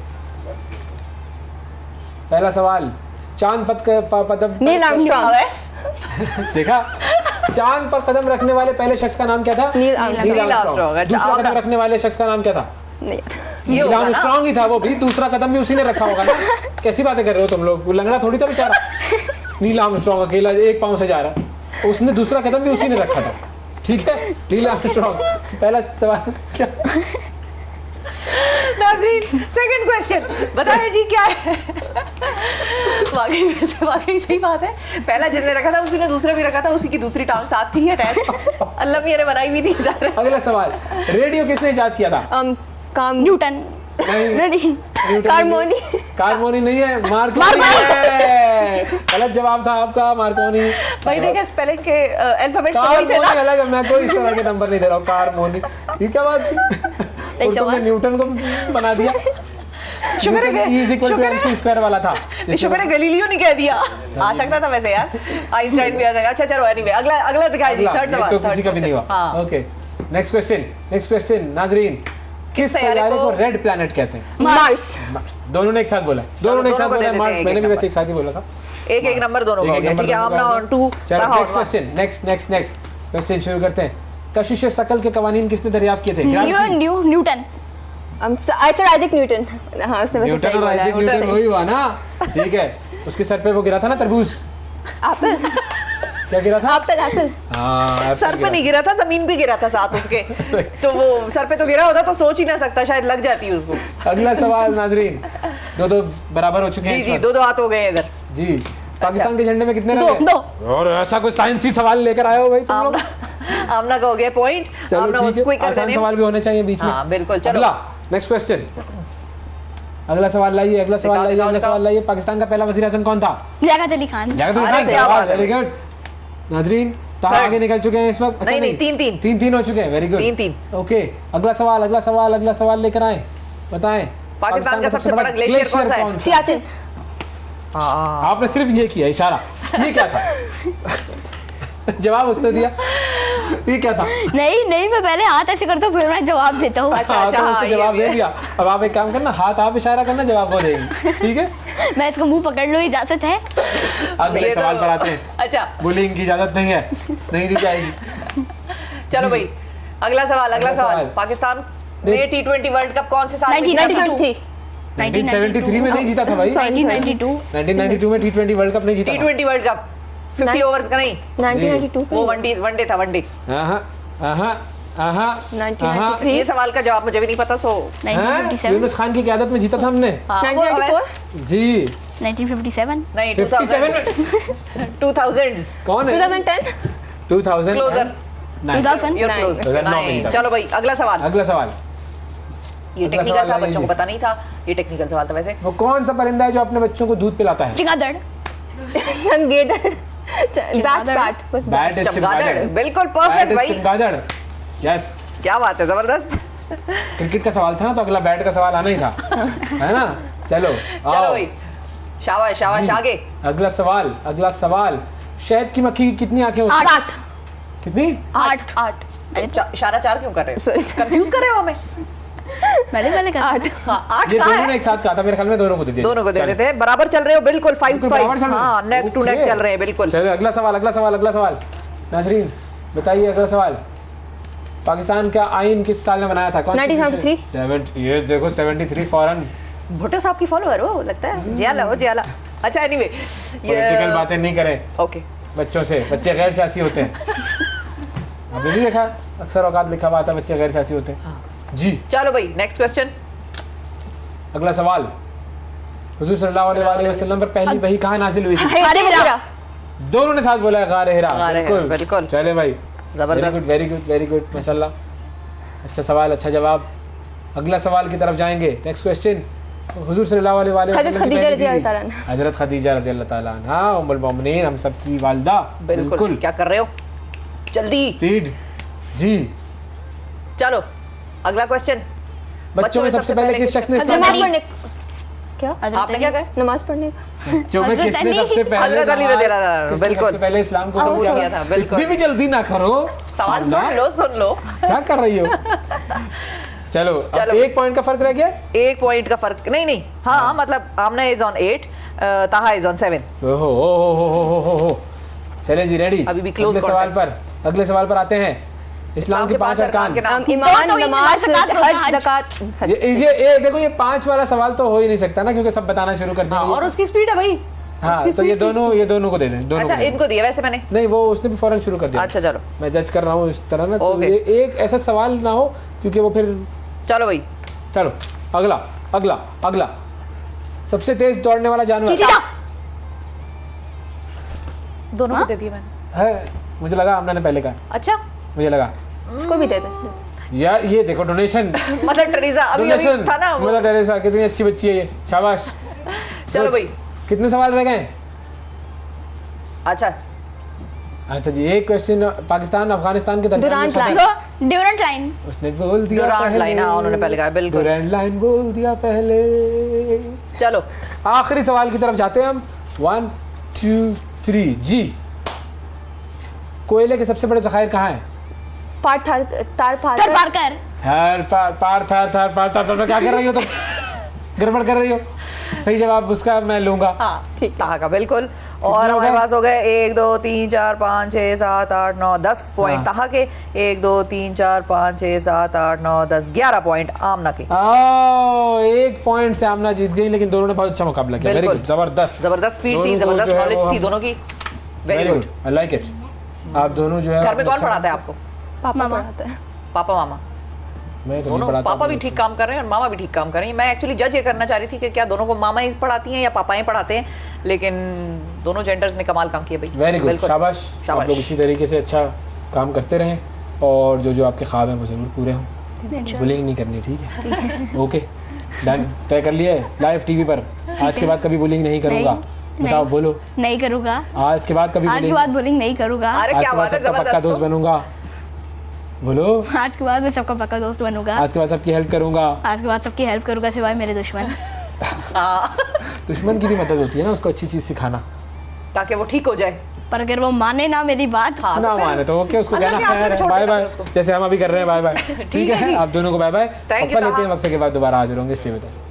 पहला सवाल, चांद पदम नील आर्मस्ट्रॉन्ग। देखा, चांद पर कदम रखने वाले पहले शख्स का नाम क्या था? Neil Armstrong. दूसरा कदम रखने वाले शख्स का नाम क्या था? नील आर्मस्ट्रॉन्ग ही था वो भी, दूसरा कदम भी उसी ने रखा होगा ना। कैसी बातें कर रहे हो तुम लोग, वो लंगड़ा थोड़ी था बेचारा। नील आर्मस्ट्रॉन्ग अकेला एक पांव से जा रहा, उसने दूसरा कदम भी उसी ने रखा था। ठीक है, नील आर्मस्ट्रॉन्ग। पहला सवाल क्या? नाज़रीन, सेकंड क्वेश्चन बताइए जी क्या है? वाकई सही बात है, पहला जिसने रखा था उसी ने दूसरा भी रखा था, उसी की दूसरी टांग साथ थी अटैच। अल्लाह मियां ने बनाई भी थी। अगला सवाल, रेडियो किसने इजाद किया था? न्यूटन। नहीं, कार्मोनी नहीं है, मार्कोनी है। गलत जवाब था आपका, मार्कोनी। भाई देखिए स्पेलिंग के अल्फाबेट तो वही थे ना। कार्मोनी अलग है, मैं कोई इस तरह के नंबर नहीं दे रहा हूँ। कार्मोनी, ये क्या बात थी? और तुमने न्यूटन को बना दिया। शुक्र है MC² वाला था। शुक्र है गलीलियो ने कह दिया। आ सकता था वैसे यार, आइंस्टाइन भी आ जाएगा। अच्छा चलो एनीवे, अगला दिखाई जी, थर्ड सवाल। तो किसी का भी नहीं हुआ। ओके, नेक्स्ट क्वेश्चन नाजरीन, किस सैयारे को रेड प्लैनेट कहते हैं? मार्स। दोनों ने एक साथ बोला, मार्स। मैंने भी वैसे एक साथ ही बोला था। एक नंबर दोनों का हो गया। ठीक है, Aamna on to. Next question question शुरू करते हैं। कशिश शकल के कवानीन किसने दरियाफ्त किए थे? न्यूटन। Isaac Newton. हाँ, उसने वैसे न्यूटन और आइजैक न्यूटन वही हुआ ना। ठीक है, उसके सर पे वो गिरा था ना तरबूज। एप्पल। क्या गिरा था? एप्पल। हाँ, सर पे नहीं गिरा था, जमीन पे गिरा था साथ उसके। तो वो सर पे तो गिरा होता तो सोच ही ना सकता, शायद लग जाती उसको। अगला सवाल नाजरीन, दो बराबर हो चुके हैं। जी, दो हाथ हो गए इधर। जी, पाकिस्तान के झंडे में कितने रंग? दो। और ऐसा कोई साइंसी सवाल लेकर आए हो भाई तुम लोग? आमना का हो गया पॉइंट। आमना उसको ही कर देने। आसान सवाल भी होने चाहिए बीच में। हाँ बिल्कुल। चलो अगला, नेक्स्ट क्वेश्चन। अगला सवाल लाइए। पाकिस्तान का पहला वज़ीर आज़म कौन था? लियाकत अली खान। वेरी गुड नाजरीन, तो आगे निकल चुके हैं इस वक्त। नहीं, तीन हो चुके हैं। वेरी गुड, तीन। ओके, अगला सवाल लेकर आए, बताएं। पाकिस्तान का सबसे बड़ा ग्लेशियर कौन सा है? सियाचिन। आपने सिर्फ ये किया इशारा, ये क्या था? जवाब उसने दिया, ये क्या था? नहीं, मैं पहले हाथ ऐसे करता हूँ, फिर मैं जवाब देता हूँ। अच्छा, जवाब दे दिया। अब आप एक काम करना, हाथ आप इशारा करना, जवाब वो देगी। ठीक है, मैं इसको मुंह पकड़ लो, इजाजत है? अगले सवाल पर आते हैं। अच्छा, बुलिंग की इजाजत नहीं है, नहीं दी जाएगी। चलो भाई, अगला सवाल। पाकिस्तान ने T20 वर्ल्ड कप कौन से साल में? 1973 में नहीं जीता था भाई। 1992 में T20 वर्ल्ड कप नहीं जीता। T20 वर्ल्ड कप 50 ओवर्स का नहीं, 1992 वो वनडे था। ये सवाल का जवाब मुझे भी नहीं पता। 1957 यूनुस खान की क़यादत में जीता था हमने। 1994 जी, 1957 नहीं, 2000s। कौन है? 2010 2000 क्लोजर 2009। चलो भाई, अगला सवाल। ये टेक्निकल था, बच्चों को पता नहीं था। ये टेक्निकल सवाल था। वैसे वो कौन सा परिंदा है जो अपने बच्चों को दूध पिलाता है? चमगादड़। चमगादड़, बिल्कुल परफेक्ट भाई। चमगादड़, यस। क्या बात है, जबरदस्त। क्रिकेट का सवाल था ना, तो अगला बैट का सवाल आना ही था, है ना? चलो भाई, शाबाश आगे। अगला सवाल। शहद की मक्खी की कितनी आंखें होती हैं? 8। कितनी? 8। इशारा 4 क्यों कर रहे हो? कंफ्यूज कर रहे हो हमें? मैंने कहा 8। ये दोनों ने एक साथ कहा था मेरे ख्याल में, दोनों को दे देते हैं। बराबर चल रहे हो, बिल्कुल 5-5। हाँ, नेक टू नेक चल रहे हैं, बिल्कुल। चलो अगला सवाल। नाजरीन बताइए, अगला सवाल। पाकिस्तान का आइन किस साल में बनाया था? 1973। ये देखो 73 फौरन। भुट्टो साहब की फॉलोअर हो लगता है। जियाला। अच्छा, एनीवे, पॉलिटिकल बातें नहीं करें ओके बच्चों से, बच्चे गैर सियासी होते हैं। अभी भी देखा, अक्सर औकात लिखा हुआ था बच्चे गैर सियासी होते हैं। जी, चलो भाई, नेक्स्ट क्वेश्चन। अगला सवाल। हुजूर सल्लल्लाहु अलैहि वसल्लम पर पहली वही कहाँ नाज़िल हुई थी? गारे हिरा। दोनों ने साथ बोला है, गारे हिरा। बिल्कुल। चले भाई, जबरदस्त। वेरी गुड माशाल्लाह। अच्छा सवाल, अच्छा जवाब। अगला सवाल की तरफ जाएंगे। Next question. हुजूर सल्लल्लाहु अलैहि वसल्लम हज़रत खदीजा रज़ी अल्लाह ताला अन्हा, उम्मुल मोमिनीन, हम सब की वालिदा। बिल्कुल। क्या कर रहे हो? जल्दी स्पीड। जी, चलो अगला क्वेश्चन। बच्चों में सबसे पहले किस शख्स ने नमाज पढ़ने? क्या आपने क्या कहा? नमाज पढ़ने का। बच्चों में किसने सबसे पहले हज़रत अली रज़ियल्लाहु अन्हु, बिल्कुल। सबसे पहले इस्लाम को कबूल किया था? बिल्कुल। भी जल्दी ना करो, सवाल सुन लो। क्या कर रही हो? चलो अब 1 पॉइंट का फर्क रह गया। 1 पॉइंट का फर्क नहीं हाँ मतलब आमना इज ऑन 8, ताहा इज ऑन 7। ओहो चले जी रेडी। अभी भी क्लोज अगले सवाल पर आते हैं। इस्लाम के 5 अरकान। ईमान, नमाज, हज, ज़कात। ये देखो ये 5 वाला सवाल तो हो ही नहीं सकता ना, क्योंकि सब बताना शुरू कर देंगे। और उसकी स्पीड है भाई। हाँ तो ये दोनों को दे दें। अच्छा इनको दिया वैसे मैंने नहीं, वो उसने भी फौरन शुरू कर दिया। अच्छा चलो मैं जज कर रहा हूँ इस तरह ना, तो ये एक ऐसा सवाल ना हो क्योंकि वो फिर। चलो भाई चलो अगला सबसे तेज दौड़ने वाला जानवर। दोनों को दे दिया मैंने। है मुझे लगा आमना ने पहले कहा। अच्छा मुझे लगा उसको भी दे दे यार। ये देखो डोनेशन मदर टेरेसा अभी था ना। मदर टेरेसा कितनी अच्छी बच्ची है ये, शाबाश। चलो भाई कितने सवाल रह गए? अच्छा जी, एक क्वेश्चन पाकिस्तान अफगानिस्तान के ड्यूरेंट लाइन। उसने बोल दिया लाइन। हाँ उन्होंने पहले कहा बिल्कुल ड्यूरेंट लाइन बोल दिया पहले। चलो आखिरी सवाल की तरफ जाते हैं हम। 1 2 3 जी। कोयले के सबसे बड़े ज़खायर कहाँ हैं? थार पारकर। क्या कर रही हो तुम? गड़बड़ कर रही हो। सही जवाब उसका मैं लूंगा। हाँ ठीक ताहा का बिल्कुल। और हमारे पास हो गए 1 2 3 4 5 6 7 8 9 10 पॉइंट ताहा के। 1 2 3 4 5 6 7 8 9 10 11 पॉइंट आमना के। 1 पॉइंट से आमना जीत गई, लेकिन दोनों ने बहुत अच्छा मुकाबला किया। वेरी गुड, जबरदस्त स्पीड थी, जबरदस्त नॉलेज थी दोनों की। Very good, I like it. आप दोनों जो है घर में कौन पढ़ाता है आपको? पापा पढ़ाते हैं। पापा मामा? मैं तो नहीं पढ़ाता। पापा भी ठीक काम कर रहे हैं और मामा भी ठीक काम कर रही है। मैं एक्चुअली जज ये करना चाह रही थी कि क्या दोनों को मामा ही पढ़ाती हैं या पापा ही पढ़ाते हैं, लेकिन दोनों जेंडर्स ने कमाल काम किया भाई। वेरी गुड, शाबाश। आप लोग इसी तरीके से अच्छा काम करते रहें और जो आपके ख्वाब हैं वो जरूर पूरे हों। बुलिंग नहीं करनी, ठीक है? ओके डन, तय कर लिया है लाइव टीवी पर। आज के बाद कभी बुलिंग नहीं करूँगा। बताओ, बोलो। नहीं करूँगा। आज के बाद कभी बुलिंग नहीं करूँगा। अरे क्या बात है, सबका पक्का दोस्त बनूंगा। बोलो। आज के बाद मैं सबका पक्का दोस्त बनूंगा। आज के बाद सबकी हेल्प करूंगा। आज के बाद सबकी हेल्प करूंगा सिवाय मेरे दुश्मन। दुश्मन की भी मदद होती है ना, उसको अच्छी चीज सिखाना ताकि वो ठीक हो जाए। पर अगर वो माने ना मेरी बात, ना माने तो ओके, उसको कहना खैर बाय बाय, जैसे हम अभी कर रहे हैं बाय बाय। ठीक है, आप दोनों को बाय बाय। वक्फा लेते हैं, वक्फे के बाद दोबारा हाजिर होंगे। Stay with us.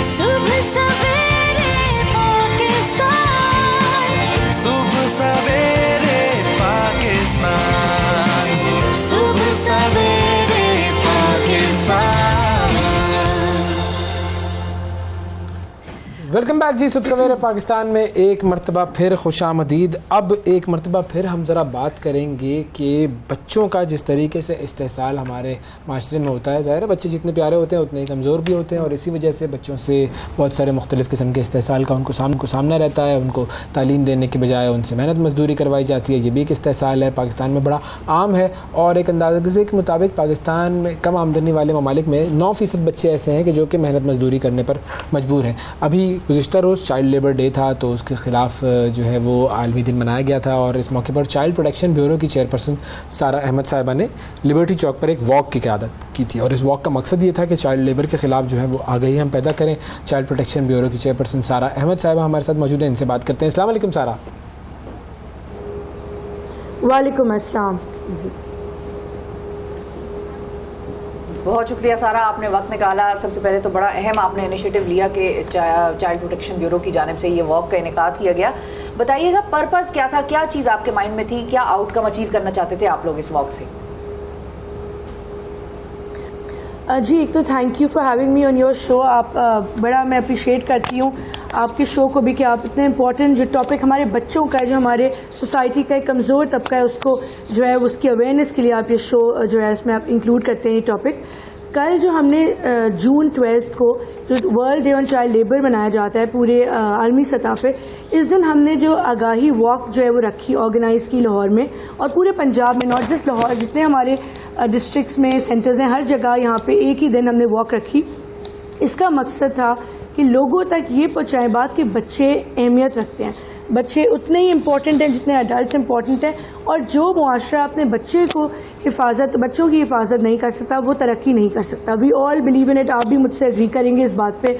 सुबह सवेरे पाकिस्तान, सुबह सवेरे पाकिस्तान, सुबह सवेरे पाकिस्तान। वेलकम बैक जी। सुबह सवेरे पाकिस्तान में एक मरतबा फिर खुशामदीद। अब एक मरतबा फिर हम ज़रा बात करेंगे कि बच्चों का जिस तरीके से इस्तेहसाल हमारे माशरे में होता है, ज़ाहिर है बच्चे जितने प्यारे होते हैं उतने ही कमज़ोर भी होते हैं, और इसी वजह से बच्चों से बहुत सारे मुख्तलिफ़ किस्म के इस्तेहसाल का उनको सामना रहता है। उनको तालीम देने के बजाय उनसे मेहनत मजदूरी करवाई जाती है। ये भी एक इस्तेहसाल है, पाकिस्तान में बड़ा आम है। और एक अंदाज़े के मुताबिक पाकिस्तान में कम आमदनी वाले ममालिक में 9% बच्चे ऐसे हैं कि जो कि मेहनत मजदूरी करने पर मजबूर हैं। अभी गुज़िश्ता रोज़ चाइल्ड लेबर डे था, तो उसके ख़िलाफ़ जो है वो आलमी दिन मनाया गया था, और इस मौके पर चाइल्ड प्रोटेक्शन ब्यूरो की चेयरपर्सन सारा अहमद साहिबा ने लिबर्टी चौक पर एक वॉक की क़यादत की थी। और इस वॉक का मकसद ये था कि चाइल्ड लेबर के ख़िलाफ़ जो है वो आगाही हम पैदा करें। चाइल्ड प्रोटेक्शन ब्यूरो की चेयरपर्सन सारा अहमद साहिबा हमारे साथ मौजूद हैं, इनसे बात करते हैं। अस्सलाम वालेकुम सारा। वालेकुम अस्सलाम जी। बहुत शुक्रिया सारा, आपने वक्त निकाला। सबसे पहले तो बड़ा अहम आपने इनिशिएटिव लिया कि चाइल्ड प्रोटेक्शन ब्यूरो की जानिब से ये वॉक का इनेकाद किया गया। बताइएगा पर्पस क्या था, क्या चीज़ आपके माइंड में थी, क्या आउटकम अचीव करना चाहते थे आप लोग इस वॉक से? जी, एक तो thank you for having me on your show. आप बड़ा मैं अप्रिशिएट करती हूँ आपके शो को भी कि आप इतने इम्पोर्टेंट जो टॉपिक हमारे बच्चों का है, जो हमारे सोसाइटी का एक कमज़ोर तबका है, उसको जो है उसकी अवेयरनेस के लिए आप ये शो जो है इसमें आप इंक्लूड करते हैं ये टॉपिक। कल जो हमने जून 12 को जो world day on child labour मनाया जाता है पूरे आलमी सतह पे, इस दिन हमने जो आगाही वॉक जो है वो रखी, ऑर्गेनाइज़ की लाहौर में और पूरे पंजाब में, नॉट जस्ट लाहौर, जितने हमारे डिस्ट्रिक्ट्स में सेंटर्स हैं हर जगह यहाँ पे एक ही दिन हमने वॉक रखी। इसका मकसद था कि लोगों तक ये पहुँचाएं बात कि बच्चे अहमियत रखते हैं, बच्चे उतने ही इम्पोर्टेंट हैं जितने अडल्ट इम्पोर्टेंट हैं, और जो मुआशरा अपने बच्चे को बच्चों की हिफाजत नहीं कर सकता वो तरक्की नहीं कर सकता। We all believe in it. आप भी मुझसे एग्री करेंगे इस बात पे।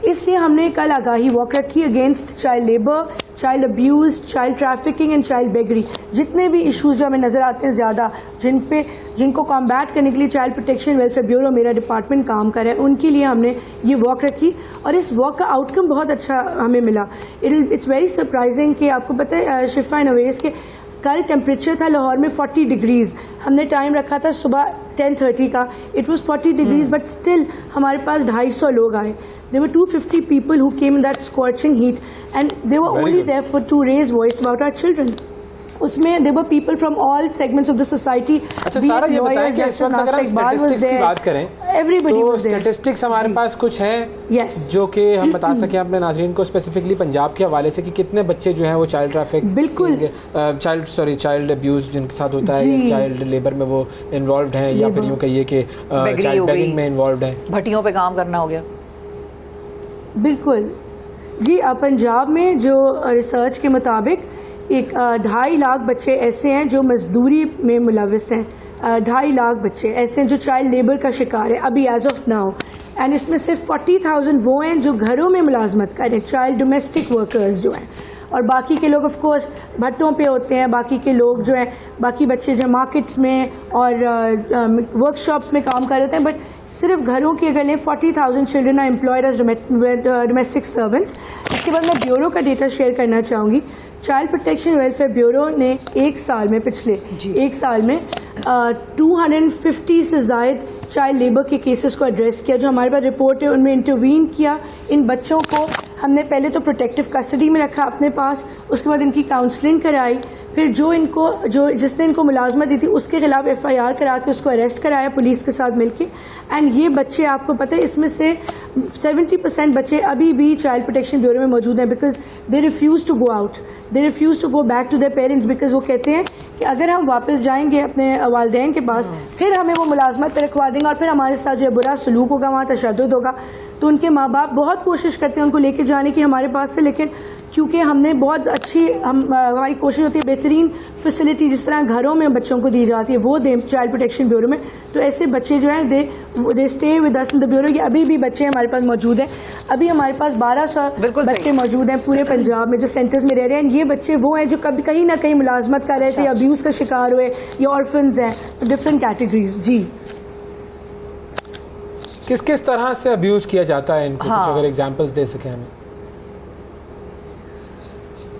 इसलिए हमने कल आगाही वॉक रखी against child labour, child abuse, child trafficking and child beggary. जितने भी इश्यूज जो हमें नज़र आते हैं ज़्यादा, जिनको कॉम्बैट करने के लिए चाइल्ड प्रोटेक्शन वेलफेयर ब्यूरो मेरा डिपार्टमेंट काम कर रहा है, उनके लिए हमने ये वॉक रखी और इस वॉक का आउटकम बहुत अच्छा हमें मिला। इट्स वेरी सरप्राइजिंग कि आपको पता है शिफा एंड अवेस के कल टेम्परेचर था लाहौर में 40 डिग्रीज, हमने टाइम रखा था सुबह 10:30 का, it was 40 degrees but still हमारे पास 250 लोग आए। There were 250 people who came in that scorching heat and they were only there to raise voice about our children. उसमें there were people from all segments of the society. अच्छा सारा ये बताएं कि इस वक्त अगर हम स्टैटिस्टिक्स की बात करें तो स्टैटिस्टिक्स हमारे पास कुछ हैं जो कि हम बता सकें अपने नाज़रीन को स्पेसिफिकली पंजाब के हवाले से कि कितने बच्चे जो हैं वो चाइल्ड ट्रैफिक, बिल्कुल चाइल्ड अब्यूज़ जिनके साथ होता है या चाइल्ड लेबर में वो इन्वॉल्व हैं या फिर यूँ कहिए कि चाइल्ड बेगिंग में इन्वॉल्व हैं, भट्टियों पे काम करना हो गया। बिल्कुल जी, पंजाब में जो रिसर्च के मुताबिक 2.5 लाख बच्चे ऐसे हैं जो मजदूरी में मुलविस हैं। 2.5 लाख बच्चे ऐसे हैं जो चाइल्ड लेबर का शिकार है अभी एज ऑफ नाउ, एंड इसमें सिर्फ 40,000 वो हैं जो घरों में मुलाजमत करें, चाइल्ड डोमेस्टिक वर्कर्स जो हैं, और बाकी के लोग ऑफ कोर्स भट्टों पे होते हैं। बाकी के लोग जो हैं, बाकी बच्चे जो मार्केट्स में और वर्कशॉप्स में काम कर रहे हैं, बट सिर्फ घरों की अगर लें 40,000 children are employed as domestic servants. इसके बाद मैं ब्यूरो का डेटा शेयर करना चाहूँगी। चाइल्ड प्रोटेक्शन वेलफेयर ब्यूरो ने पिछले एक साल में 250 से ज़ायद चाइल्ड लेबर के केसेस को एड्रेस किया। जो हमारे पास रिपोर्ट है उनमें इंटरवीन किया। इन बच्चों को हमने पहले तो प्रोटेक्टिव कस्टडी में रखा अपने पास, उसके बाद इनकी काउंसलिंग कराई, फिर जिसने इनको मुलाजमत दी थी उसके खिलाफ FIR करा के उसको अरेस्ट कराया पुलिस के साथ मिलके। एंड ये बच्चे आपको पता है इसमें से 70% बच्चे अभी भी चाइल्ड प्रोटेक्शन ब्यूरो में मौजूद हैं because they refuse to go out, they refuse to go back to their parents, because वो कहते हैं कि अगर हम वापस जाएंगे अपने वालिदैन के पास फिर हमें वो मुलाजमत पर रखवा देंगे और फिर हमारे साथ जो बुरा सलूक होगा, वहाँ तशद्दुद होगा। तो उनके माँ बाप बहुत कोशिश करते हैं उनको लेके जाने की हमारे पास से, लेकिन क्योंकि हमने बहुत अच्छी हमारी कोशिश होती है बेहतरीन फैसिलिटी जिस तरह घरों में बच्चों को दी जाती है वो दें चाइल्ड प्रोटेक्शन ब्यूरो में, तो ऐसे बच्चे जो हैं they stay with us in the bureau. ये अभी भी बच्चे हमारे पास मौजूद हैं। अभी हमारे पास 1200 बच्चे मौजूद हैं पूरे पंजाब में जो सेंटर्स में रह रहे हैं। ये बच्चे वो हैं जो कभी कहीं ना कहीं मुलाजमत कर रहे थे, अब्यूज़ का शिकार हुए या ऑर्फन्स हैं, डिफरेंट कैटेगरीज। जी, किस किस तरह से अब्यूज़ किया जाता है इनको? कुछ अगर एग्जांपल्स दे सकें हमें।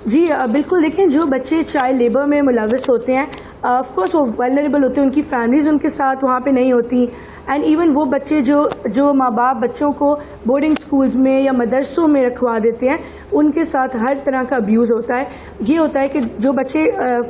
जी बिल्कुल, देखें जो बच्चे चाइल्ड लेबर में मुलविस होते हैं ऑफ कोर्स वो वल्नरेबल होते हैं, उनकी फैमिलीज उनके साथ वहाँ पे नहीं होती, एंड इवन वो बच्चे जो माँ बाप बच्चों को बोर्डिंग स्कूल्स में या मदरसों में रखवा देते हैं उनके साथ हर तरह का अब्यूज़ होता है। ये होता है कि जो बच्चे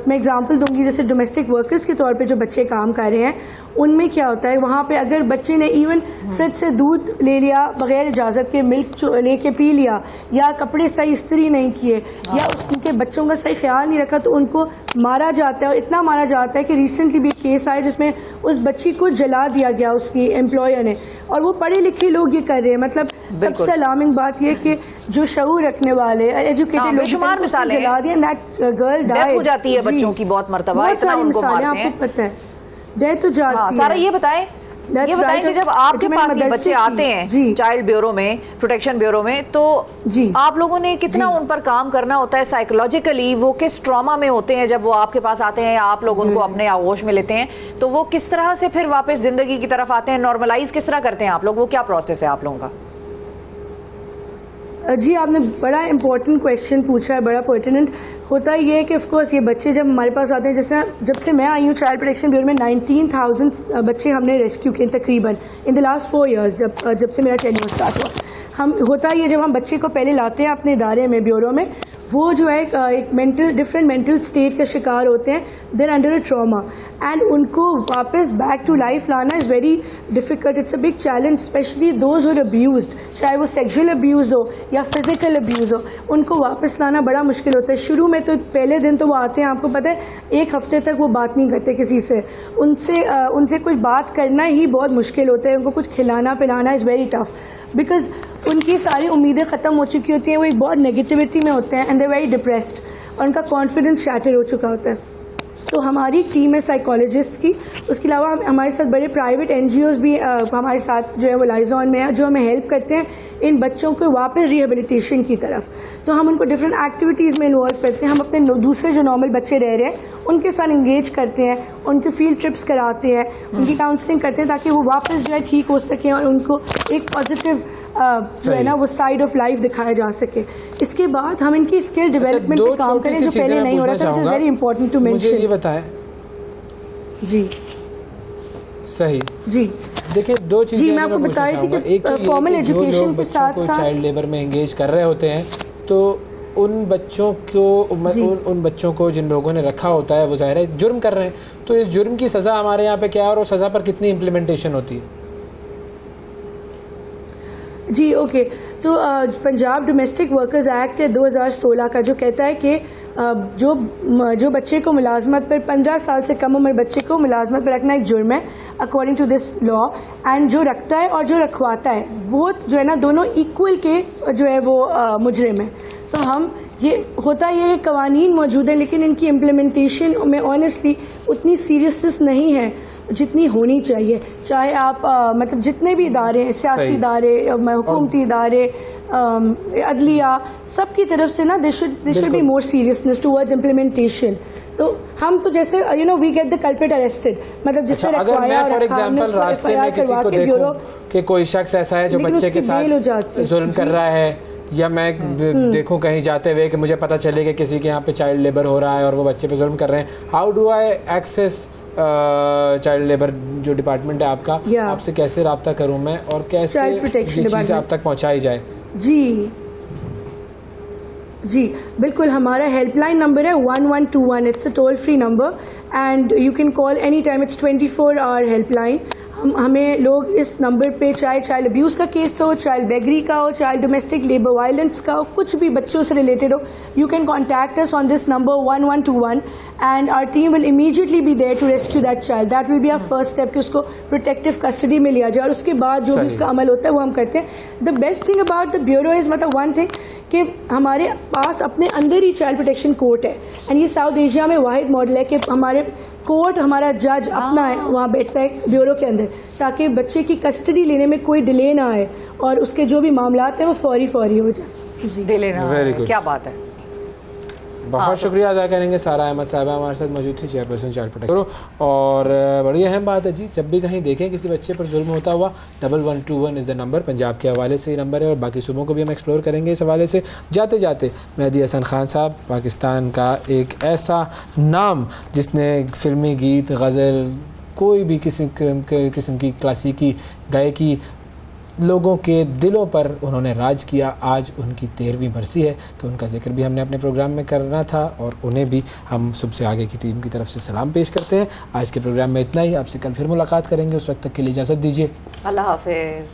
मैं एग्जांपल दूंगी, जैसे डोमेस्टिक वर्कर्स के तौर पे जो बच्चे काम कर रहे हैं उनमें क्या होता है, वहाँ पे अगर बच्चे ने इवन फ्रिज से दूध ले लिया बगैर इजाज़त के, मिल्क लेके पी लिया, या कपड़े सही इस्त्री नहीं किए, या उनके बच्चों का सही ख्याल नहीं रखा, तो उनको मारा जाता है। और इतना मारा जाता है कि रिसेंटली भी एक केस आया जिसमें उस बच्ची को जला दिया गया उसकी एम्प्लॉयर ने, और वो पढ़े लिखे लोग ये कर रहे हैं। मतलब सबसे अलार्मिंग बात यह कि जो शऊर रखने वाले एजुकेटेड लोग जला दिया, दैट गर्ल डाई हो जाती है बच्चों की बहुत मरतबा, बहुत सारी मिसालें आपको पता है, डेथ हो जाती है। सारा ये बताएं कि जब आपके पास ये बच्चे आते हैं चाइल्ड ब्यूरो में, प्रोटेक्शन ब्यूरो में, तो आप लोगों ने कितना उन पर काम करना होता है साइकोलॉजिकली? वो किस ट्रॉमा में होते हैं जब वो आपके पास आते हैं या आप लोग उनको अपने आगोश में लेते हैं, तो वो किस तरह से फिर वापस जिंदगी की तरफ आते हैं? नॉर्मलाइज किस तरह करते हैं आप लोग? वो क्या प्रोसेस है आप लोगों का? जी, आपने बड़ा इंपॉर्टेंट क्वेश्चन पूछा है, बड़ा पर्टिनेंट। होता ये है कि ऑफ कोर्स ये बच्चे जब हमारे पास आते हैं, जैसे जब से मैं आई हूँ चाइल्ड प्रोटेक्शन ब्यूरो में 19,000 बच्चे हमने रेस्क्यू किए तकरीबन इन द लास्ट 4 years, जब से मेरा टेन्योर स्टार्ट हुआ। होता ये जब हम बच्चे को पहले लाते हैं अपने इदारे में ब्यूरो में, वो जो है एक डिफरेंट मेंटल स्टेट का शिकार होते हैं, they're under a trauma, and उनको वापस बैक टू लाइफ लाना is very difficult. It's a big challenge, specially those who are abused, चाहे वो सेक्सुअल अब्यूज़ हो या फिजिकल अब्यूज़ हो, उनको वापस लाना बड़ा मुश्किल होता है। शुरू में तो पहले दिन तो वो आते हैं, आपको पता है 1 हफ्ते तक वो बात नहीं करते किसी से, उनसे कुछ बात करना ही बहुत मुश्किल होता है, उनको कुछ खिलाना पिलाना इज़ वेरी टफ, बिकॉज उनकी सारी उम्मीदें ख़त्म हो चुकी होती हैं, वो एक बहुत नेगेटिविटी में होते हैं, एंड दे वेरी डिप्रेस्ड, और उनका कॉन्फिडेंस शैटर हो चुका होता है। तो हमारी टीम है साइकोलॉजिस्ट की, उसके अलावा हमारे साथ बड़े प्राइवेट NGOs भी हमारे साथ जो है वो लाइजॉन में है, जो हमें हेल्प करते हैं इन बच्चों को वापस रिहेबिलिटेशन की तरफ। तो हम उनको डिफरेंट एक्टिविटीज़ में इन्वॉल्व करते हैं, हम अपने दूसरे जो नॉर्मल बच्चे रह रहे हैं उनके साथ इंगेज करते हैं, उनके फील्ड ट्रिप्स कराते हैं, उनकी काउंसलिंग करते हैं ताकि वो वापस जो है ठीक हो सकें और उनको एक पॉजिटिव जो है ना वो साइड ऑफ लाइफ दिखाया जा सके। इसके बाद हम इनकी स्किल डेवलपमेंट पे काम करें जो पहले नहीं हो रहा था, वेरी इंपॉर्टेंट टू मेंशन। मुझे ये बताएं जी सही जी देखिए, दो चीजें जी मैं आपको बता रही थी कि फॉर्मल एजुकेशन के साथ साथ चाइल्ड लेबर में एंगेज कर रहे होते हैं, तो उन बच्चों को उन बच्चों को जिन लोगों ने रखा होता है वो ज़ाहिर है जुर्म कर रहे हैं, तो इस जुर्म की सज़ा हमारे यहाँ पे क्या है और उस सज़ा पर कितनी इम्प्लीमेंटेशन होती है? जी ओके, तो पंजाब डोमेस्टिक वर्कर्स एक्ट है 2016 का, जो कहता है कि जो बच्चे को मुलाजमत पर 15 साल से कम उम्र बच्चे को मुलाजमत पर रखना एक जुर्म है according to this law. And जो रखता है और जो रखवाता है वो जो है ना दोनों इक्वल के जो है वो मुजरिम है। तो हम ये होता है कवानीन मौजूद है लेकिन इनकी इम्प्लीमेंटेशन में ऑनेस्टली उतनी सीरियसनेस नहीं है जितनी होनी चाहिए। चाहे आप मतलब जितने भी इदारे हैं, सियासी इदारे, हुकूमती इदारे, अदलिया, सब की तरफ से ना they should be more seriousness towards implementation. तो हम तो जैसे we get the culprit arrested, मतलब जिससे अगर मैं फॉर एग्जांपल रास्ते में किसी को देखूं कि कोई शख्स ऐसा है जो बच्चे के साथ जुल्म कर रहा है, या मैं देखूं कहीं जाते हुए कि मुझे पता चले कि किसी के यहाँ पे चाइल्ड लेबर हो रहा है और वो बच्चे पे जुल्म कर रहे हैं, how do I access child labour जो डिपार्टमेंट है आपका, आपसे कैसे रब्ता करूं मैं और कैसे ये चीज़ आप तक पहुंचाई जाए? जी बिल्कुल, हमारा हेल्पलाइन नंबर है 1121, it's a toll free number and you can call any time, it's 24 hour helpline. हमें लोग इस नंबर पे चाहे चाइल्ड अब्यूज़ का केस हो, चाइल्ड बेगरी का हो, चाइल्ड डोमेस्टिक लेबर वायलेंस का हो, कुछ भी बच्चों से रिलेटेड हो, you can contact us on this number 1121 and our team will immediately be there to rescue that child. That will be our first step कि उसको प्रोटेक्टिव कस्टडी में लिया जाए और उसके बाद जो भी उसका अमल होता है वो हम करते हैं। The best thing about the bureau is, मतलब वन थिंग कि हमारे पास अपने अंदर ही चाइल्ड प्रोटेक्शन कोर्ट है एंड ये साउथ एशिया में वाहिद मॉडल है कि हमारे कोर्ट, हमारा जज अपना है वहाँ बैठता है ब्यूरो के अंदर, ताकि बच्चे की कस्टडी लेने में कोई डिले ना आए और उसके जो भी मामलात हैं वो फौरी हो जाए। डिले ना आए, क्या बात है। बहुत शुक्रिया अदा करेंगे सारा अहमद साहबा हमारे साथ मौजूद थी, चेयरपर्सन चाइल्ड प्रोटेक्शन। और बड़ी अहम बात है जी, जब भी कहीं देखें किसी बच्चे पर जुल्म होता हुआ 1121 इज़ द नंबर, पंजाब के हवाले से ही नंबर है और बाकी सूबों को भी हम एक्सप्लोर करेंगे इस हवाले से। जाते जाते मेहदी हसन खान साहब, पाकिस्तान का एक ऐसा नाम जिसने फिल्मी गीत, गज़ल, कोई भी किस्म की क्लासिकी गायकी लोगों के दिलों पर उन्होंने राज किया, आज उनकी 13वीं बरसी है, तो उनका जिक्र भी हमने अपने प्रोग्राम में करना था और उन्हें भी हम सुबह आगे की टीम की तरफ से सलाम पेश करते हैं। आज के प्रोग्राम में इतना ही, आपसे कल फिर मुलाकात करेंगे, उस वक्त तक के लिए इजाज़त दीजिए, अल्लाह हाफिज़।